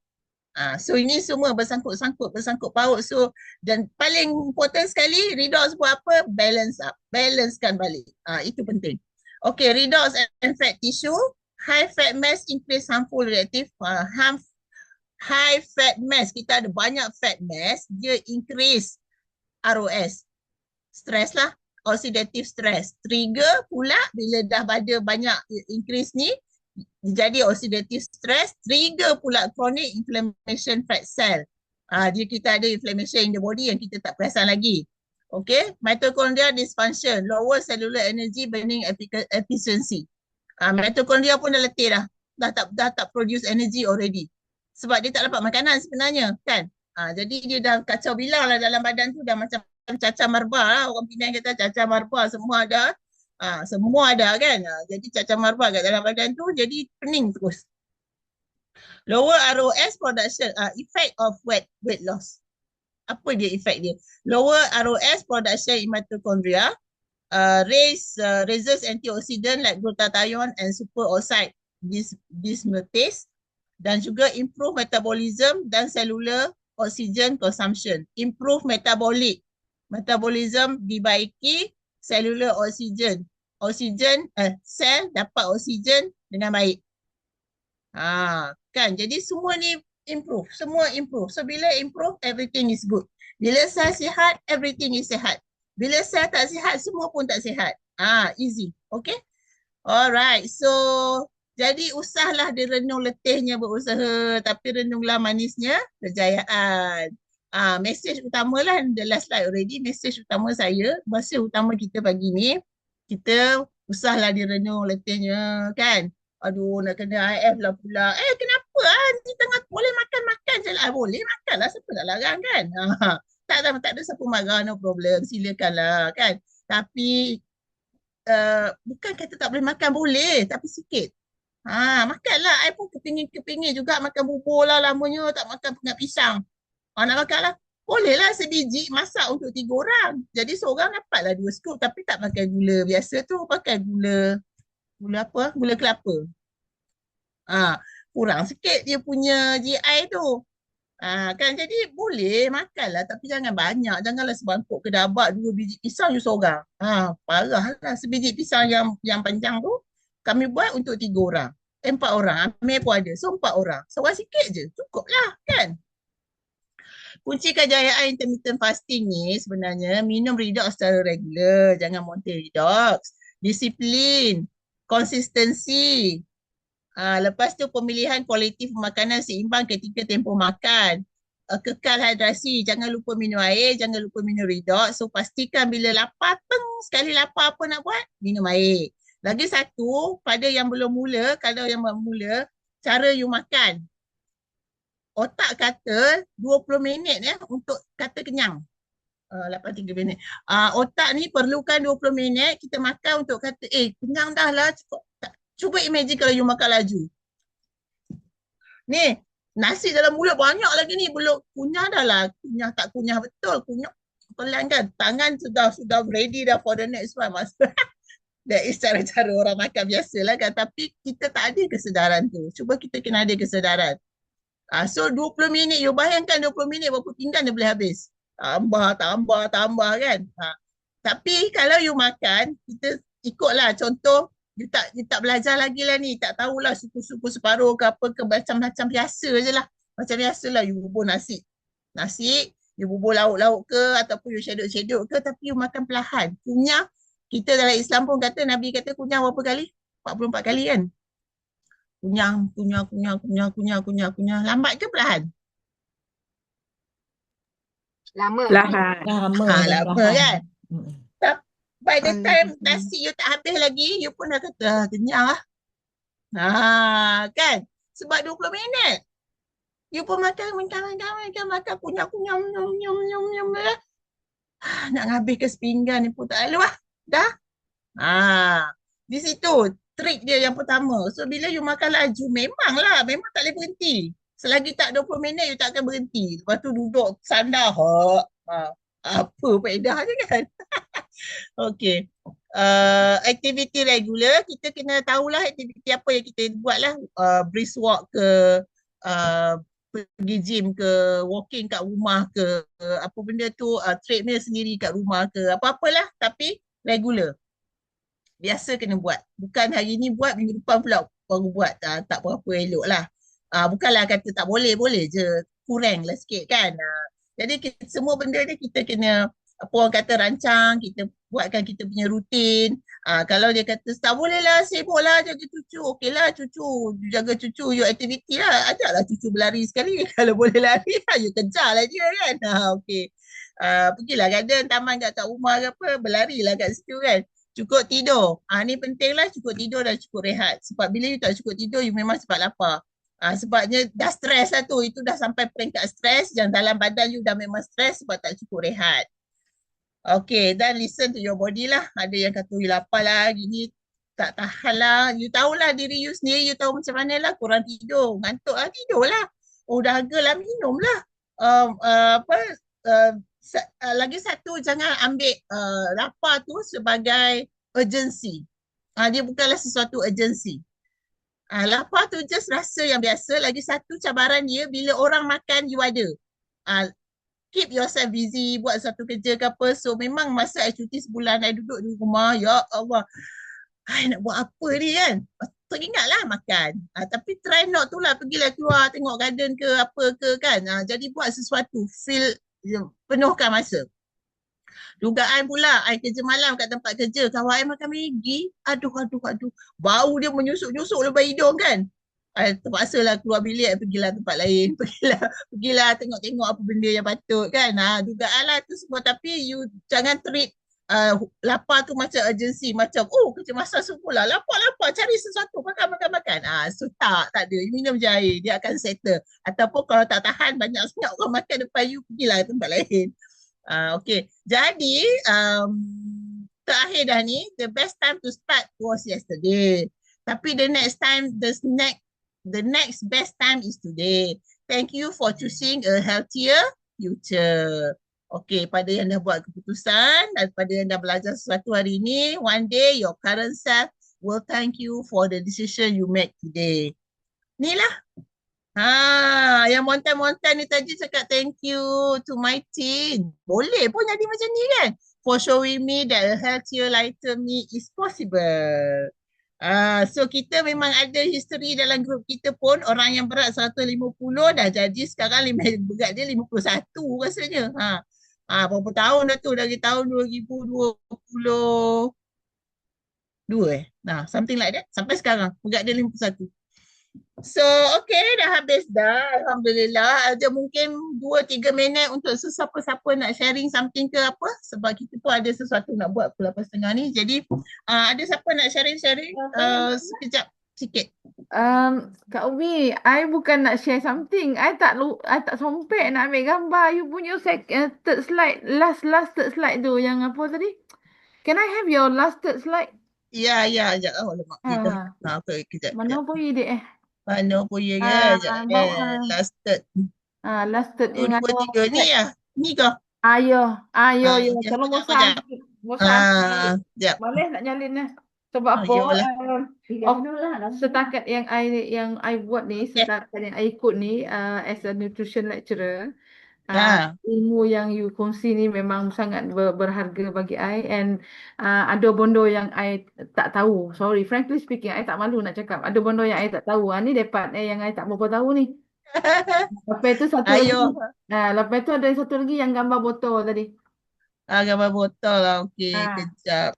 So ini semua bersangkut paut. So dan paling important sekali, redox buat apa? Balance up, balancekan balik. Itu penting. Okay, redox and fat tissue, high fat mass increase harmful reactive, high fat mass, kita ada banyak fat mass, dia increase ROS, stress lah, oxidative stress. Trigger pula bila dah ada banyak increase ni, jadi oxidative stress, trigger pula chronic inflammation fat cell. Dia kita ada inflammation in the body yang kita tak perasan lagi. Okay, mitochondria dysfunction, lower cellular energy burning efficiency. Mitochondria pun dah letih dah tak produce energy already. Sebab dia tak dapat makanan sebenarnya kan. Jadi dia dah kacau bilau lah dalam badan tu, dah macam cacah marba lah. Orang Penang kata cacah marba, semua ada. Semua ada kan. Jadi cacah marba kat dalam badan tu, jadi pening terus. Lower ROS production, effect of weight loss. Apa dia effect dia? Lower ROS production in mitochondria, raises antioxidant like glutathione and superoxide dismutase, dan juga improve metabolism dan cellular oxygen consumption. Improve metabolism dibaiki, cellular oxygen. Sel dapat oksigen dengan baik. Kan? Jadi semua ni improve. Semua improve. So bila improve, everything is good. Bila sel sihat, everything is sihat. Bila sel tak sihat, semua pun tak sihat. Easy. Okay? Alright. So jadi usahlah direnung letihnya berusaha, tapi renunglah manisnya kejayaan. Mesej utama lah, the last slide already. Mesej utama saya, mesej utama kita pagi ni, kita usahlah direnung letihnya kan. Aduh, nak kena IF lah pula. Kenapa? Di tengah boleh makan je lah. Boleh makan lah, siapa nak larang kan. Tak ada siapa marah, no problem. Silakanlah kan. Tapi bukan kata tak boleh makan, boleh. Tapi sikit. Makanlah. I pun kepingin juga makan bubur lah, lamanya tak makan pengat pisang. Nak makan lah. Boleh lah sebiji masak untuk 3 orang. Jadi seorang dapatlah 2 scoop, tapi tak pakai gula biasa tu. Pakai gula apa? Gula kelapa. Kurang sikit dia punya GI tu. Kan, jadi boleh makanlah, tapi jangan banyak. Janganlah sebangkuk kedabak 2 biji pisang you seorang. Parahlah. Sebiji pisang yang panjang tu kami buat untuk 3 orang. 4 orang. Amir pun ada. So 4 orang. Seorang sikit je. Cukup lah kan. Kunci kejayaan intermittent fasting ni sebenarnya minum redox secara regular. Jangan montir redox. Disiplin. Konsistensi. Lepas tu pemilihan kualiti makanan seimbang ketika tempoh makan. Kekal hidrasi. Jangan lupa minum air. Jangan lupa minum redox. So pastikan bila lapar, sekali lapar apa nak buat? Minum air. Lagi satu, pada yang belum mula, kalau yang belum mula, cara you makan. Otak kata 20 minit untuk kata kenyang. 83 minit. Otak ni perlukan 20 minit kita makan untuk kata kenyang dah lah. Cuba imagine kalau you makan laju. Ni, nasi dalam mulut banyak lagi ni. Belum kunyah dah lah. Kunyah tak kunyah betul. Kunyah pelan kan. Tangan sudah ready dah for the next one. That is cara-cara orang makan biasa lah kan. Tapi kita tak ada kesedaran tu. Cuba kita kena ada kesedaran. So 20 minit, you bayangkan 20 minit berapa pinggan dia boleh habis. Tambah kan. Tapi kalau you makan, kita ikutlah contoh, you tak belajar lagi lah ni. Tak tahulah suku-suku separuh ke apa ke, macam biasa je lah. Macam biasa lah you bubur nasi. You bubur lauk-lauk ke ataupun you shadok-shadok ke, tapi you makan perlahan. Kunyah, kita dalam Islam pun kata, Nabi kata kunyah berapa kali? 44 kali kan? Kunyah. Lambat ke perlahan? Lama kan? By the time nasi you tak habis lagi, you pun dah kata kenyang lah. Kan? Sebab 20 minit. You pun makan kunyah. Nak habis ke sepinggan ni pun tak lalu lah. Dah? Di situ treat dia yang pertama. So bila you makan laju, memang tak boleh berhenti. Selagi tak 20 minit, you tak akan berhenti. Lepas tu duduk sandar. Apa faedahnya kan? Okay. Aktiviti regular, kita kena tahulah aktiviti apa yang kita buat lah. Brisk walk ke, pergi gym ke, walking kat rumah ke, apa benda tu, treadmill sendiri kat rumah ke, apa-apalah. Tapi regular. Biasa kena buat. Bukan hari ni buat, minggu depan pula baru buat. Tak berapa elok lah. Bukanlah kata tak boleh, boleh je. Kurang lah sikit kan. Jadi semua benda ni kita kena, apa orang kata, rancang, kita buatkan kita punya rutin. Kalau dia kata tak boleh lah, sibuk lah jaga cucu. Okey lah cucu, jaga cucu, you aktiviti lah. Ajaklah cucu berlari sekali. Kalau boleh lari, you kejar lah dia kan. Okey. Pergilah garden, taman kat rumah ke apa, berlarilah kat situ kan. Cukup tidur. Ni penting lah, cukup tidur dan cukup rehat. Sebab bila you tak cukup tidur, you memang cepat lapar. Sebabnya dah stres lah tu. Itu dah sampai peringkat stres. Yang dalam badan you dah memang stres sebab tak cukup rehat. Okay, dan listen to your body lah. Ada yang kata, you lapar lah, gini, tak tahan lah. You tahulah diri you sendiri, you tahu macam mana lah. Kurang tidur, ngantuk lah, tidur lah. Oh, dahaga lah, minum lah. Lagi satu, jangan ambil lapar tu sebagai urgency. Dia bukanlah sesuatu urgency. Lapar tu just rasa yang biasa. Lagi satu cabaran dia, bila orang makan, you ada. Keep yourself busy, buat satu kerja ke apa. So memang masa I cuti sebulan, I duduk di rumah, ya Allah, I nak buat apa ni kan. Teringatlah makan. Tapi try not tu lah, pergilah keluar, tengok garden ke apa ke kan. Jadi buat sesuatu, penuhkan masa. Dugaan pula, I kerja malam kat tempat kerja, kawan I makan Maggi, aduh, bau dia menyusuk-nyusuk lebar hidung kan. I terpaksalah keluar bilik, pergilah tempat lain, pergilah tengok-tengok apa benda yang patut kan. Dugaan lah tu semua, tapi you jangan treat lapar tu macam urgency, macam kerja masak subuh lah, lapar, cari sesuatu, makan. So tak ada, you minum je air, dia akan settle. Ataupun kalau tak tahan, banyak sangat orang makan depan you, pergilah tempat lain. Okay, jadi terakhir dah ni, the best time to start was yesterday. Tapi the next best time is today. Thank you for choosing a healthier future. Okay, pada yang dah buat keputusan dan pada yang dah belajar sesuatu hari ini, one day your current self will thank you for the decision you make today. Ni lah. Yang montan-montan ni tadi cakap thank you to my teen. Boleh pun jadi macam ni kan. For showing me that a healthier, lighter me is possible. So kita memang ada history dalam grup kita pun. Orang yang berat 150 dah jadi sekarang berat dia 51 rasanya. Berapa tahun dah tu? Dari tahun 2022 something like that. Sampai sekarang berat dia 51. So, okay, dah habis dah. Alhamdulillah. Ada mungkin 2-3 minit untuk sesiapa-siapa nak sharing something ke apa. Sebab kita pun ada sesuatu nak buat pukul 8.30 ni. Jadi, ada siapa nak sharing? Sekejap, sikit. Kak Umi, I bukan nak share something. I tak sompek nak ambil gambar. You punya third slide, last third slide tu. Yang apa tadi? Can I have your last third slide? Ya. Oh, lemak kita. Kejap. Mana boleh dek Mana boleh kan? Last third. Last third yang 2, 3 ni ya? Ni ke? Ya. Tolong bosan. Boleh nak nyalin lah. Sebab apa? Setakat yang I buat ni, setakat yang I ikut ni as a nutrition lecturer, ilmu yang you kongsi ni memang sangat berharga bagi I, and ada benda yang I tak tahu. Sorry, frankly speaking, I tak malu nak cakap. Ada benda yang I tak tahu. Ni dapat yang I tak berapa tahu ni. Lepas tu satu lagi. Lepas tu ada satu lagi yang gambar botol tadi. Gambar botol lah. Okay, kejap.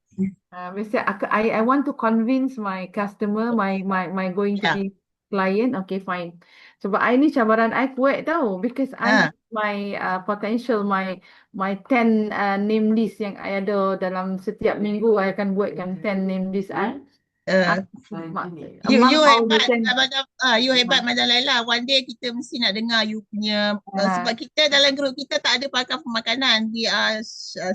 I want to convince my customer, my going to be client. Okay, fine. Sebab I ni cabaran I kuat tau, because I my potential, my 10 name list yang I ada dalam setiap minggu, I akan buatkan 10 name list I. Uh, you Among all the hebat, you hebat Madam Laila. One day kita mesti nak dengar you punya sebab kita dalam grup kita tak ada pakar pemakanan. We are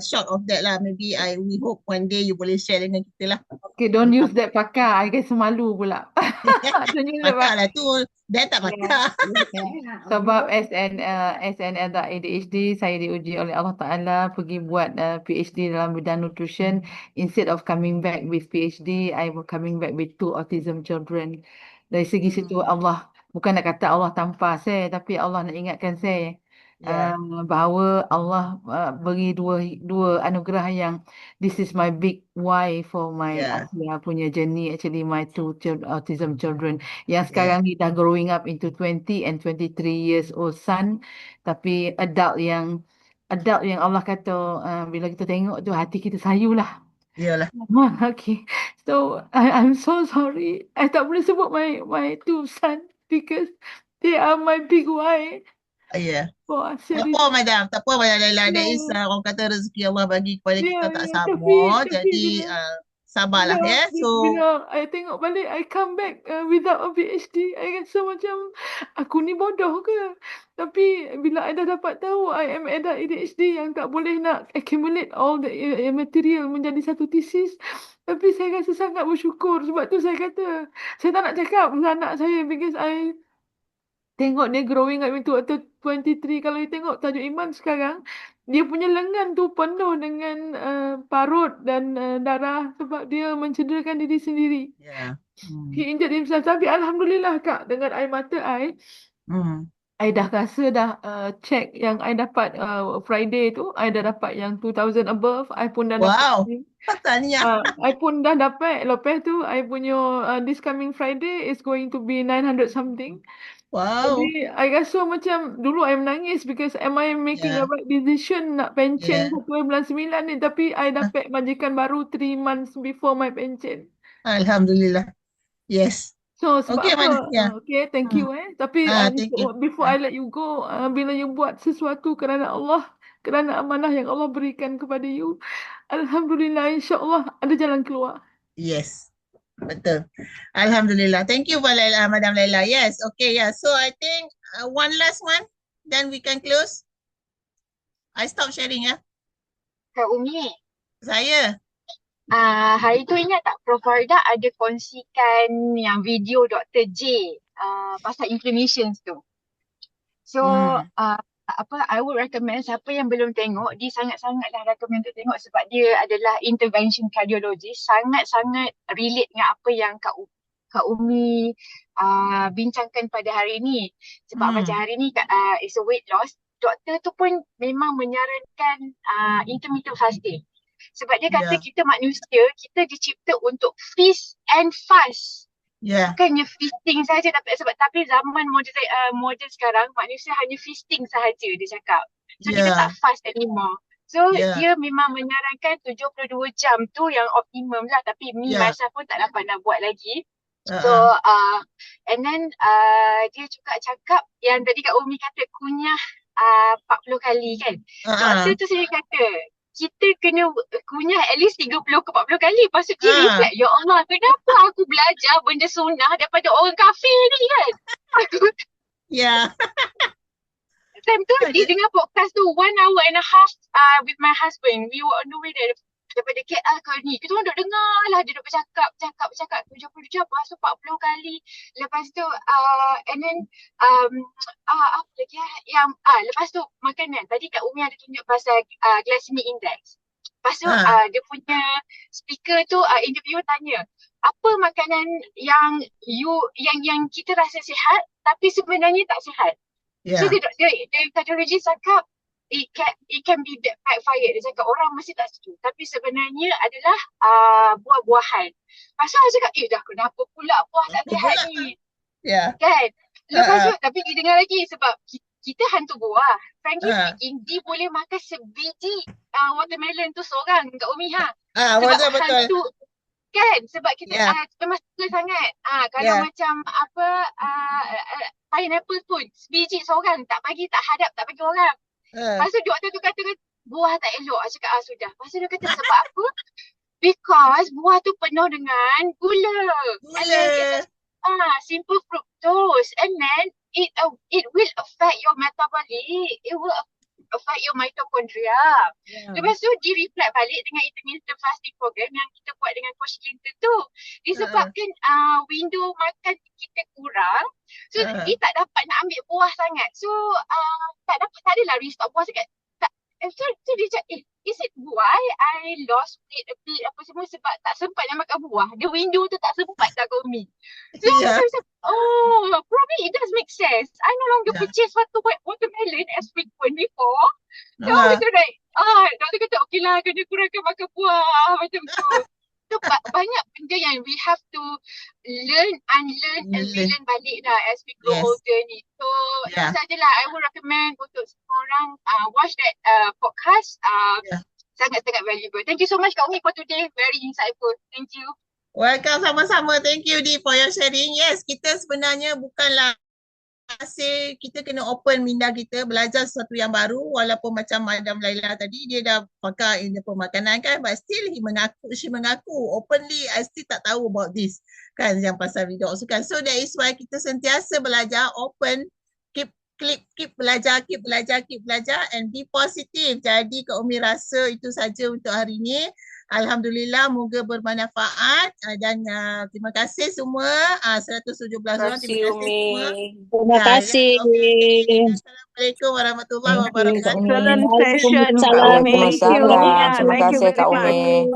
short of that lah. Maybe we hope one day you boleh share dengan kita lah. Okay, don't use that pakar. I rasa malu pula. Don't use that Pakar lah tu. Dia tak pakar. Sebab as an adult ADHD, saya diuji oleh Allah Ta'ala pergi buat PhD dalam bidang nutrition. Instead of coming back with PhD, I will coming back with 2 autism children. Dari segi situ Allah, bukan nak kata Allah tanpa saya, tapi Allah nak ingatkan saya bahawa Allah beri dua anugerah yang this is my big why for my Asia punya journey, actually my 2 autism children yang sekarang ni dah growing up into 20 and 23 years old son, tapi adult yang Allah kata bila kita tengok tu hati kita sayu lah. Yalah. Okay. So I'm so sorry. I tak boleh sebut my 2 son because they are my big why. Tak apa Madam Laila. There is orang kata rezeki Allah bagi kepada kita tak sama. Jadi sabarlah So bila I tengok balik, I come back without a PhD, I rasa macam aku ni bodoh ke? Tapi bila I dah dapat tahu I am adult ADHD yang tak boleh nak accumulate all the material menjadi satu thesis, tapi saya rasa sangat bersyukur. Sebab tu saya kata, saya tak nak cakap dengan anak saya because I tengok dia growing up into 23. Kalau you tengok Tajuk Iman sekarang, dia punya lengan tu penuh dengan parut dan darah sebab dia mencederakan diri sendiri. He injured himself. Tapi Alhamdulillah Kak, dengan air mata I dah rasa dah check yang I dapat Friday tu, I dah dapat yang 2,000 above. I pun dah dapat. I pun dah dapat. Lepas tu I punya this coming Friday is going to be 900 something. Jadi I rasa macam dulu I menangis because am I making a right decision nak pension 1 bulan 9 ni, tapi I dapat majikan baru 3 months before my pension. Alhamdulillah. Yes. So sebab okay, thank you Tapi before I let you go, bila you buat sesuatu kerana Allah, kerana amanah yang Allah berikan kepada you, Alhamdulillah, insya-Allah ada jalan keluar. Yes. Betul. Alhamdulillah. Thank you Madam Laila. Yes. Okay. So I think one last one, then we can close. I stop sharing Kak Umi. Saya. Hari tu ingat tak Prof Farida ada kongsikan yang video Dr. J pasal inflammations tu. So I would recommend siapa yang belum tengok, dia sangat-sangatlah recommend untuk tengok sebab dia adalah intervention cardiologist, sangat-sangat relate dengan apa yang Kak Umi bincangkan pada hari ni. Sebab macam hari ni is a weight loss, doktor tu pun memang menyarankan intermittent fasting. Sebab dia kata kita manusia, kita dicipta untuk feast and fast. Bukannya feasting saja, tapi zaman moden sekarang manusia hanya feasting sahaja, dia cakap. So kita tak fast anymore. So dia memang menyarankan 72 jam tu yang optimum lah, tapi myself pun tak dapat nak buat lagi. So and then dia juga cakap yang tadi Kak Umi kata kunyah 40 kali kan. Doktor tu saya kata kita kena kunyah at least 30 ke 40 kali. Lepas tu dia reflect, ya Allah, kenapa aku belajar benda sunnah daripada orang kafir ni kan? Time tu dia dengar podcast tu 1 hour and a half with my husband. We were on the way there daripada KL ke ni. Kita orang duduk dengar lah, dia duduk bercakap 70 jam, lepas tu 40 kali. Lepas tu and then apa lagi yang lepas tu makanan. Tadi Kak Umi ada tunjuk pasal glycemic index. Lepas tu dia punya speaker tu interviewer tanya, apa makanan yang kita rasa sihat tapi sebenarnya tak sihat. So dia cardiologist cakap it can be backfire. Dia cakap orang mesti tak setuju, tapi sebenarnya adalah buah-buahan. Pasal saya cakap, dah kenapa pula buah tak sihat ni? Kan? Lepas tu, tapi dia dengar lagi sebab kita hantu buah. Frankly speaking, dia boleh makan sebiji watermelon tu seorang, Kak Umi sebab hantu kan? Sebab kita memang suka sangat. Kalau macam pineapple pun, sebiji seorang, tak bagi, tak hadap, tak bagi orang. Lepas tu doktor tu kata buah tak elok. Saya cakap sudah. Lepas tu dia kata sebab apa? Because buah tu penuh dengan gula. And then it's simple fructose. And then it will affect your metabolic. It will affect your mitochondria. Lepas tu di-reflect balik dengan intermittent fasting program yang kita buat dengan Coach Clinton tu. Disebabkan window makan kita kurang. So dia tak dapat nak ambil buah sangat. So tak adalah restock buah sangat. So dia cakap, is it why I lost weight a bit apa semua sebab tak sempat nak makan buah. The window tu tak sempat tak kau Mi. So saya cakap, probably it does make sense. I no longer purchase watermelon as frequent before. So betul right. Doktor kata okay lah kena kurangkan makan buah macam tu. So banyak benda yang we have to learn, unlearn and relearn balik dah as we grow older ni. So itu sajalah I would recommend untuk semua orang watch that podcast. Sangat-sangat valuable. Thank you so much Kak Umi for today. Very insightful. Thank you. Welcome sama-sama. Thank you Di for your sharing. Yes, kita sebenarnya bukanlah kita kena open minda kita belajar sesuatu yang baru walaupun macam Madam Laila tadi dia dah pakar in pemakanan kan, but still she mengaku openly I still tak tahu about this kan yang pasal redox kan. So that is why kita sentiasa belajar, open, keep belajar and be positive. Jadi Kak Umi rasa itu saja untuk hari ini. Alhamdulillah, moga bermanfaat dan terima kasih semua 117 orang. Terima kasih semua. Terima kasih. Assalamualaikum warahmatullahi wabarakatuh. Excellent session. Waalaikumsalam. Thank you. Terima kasih Kak Umi.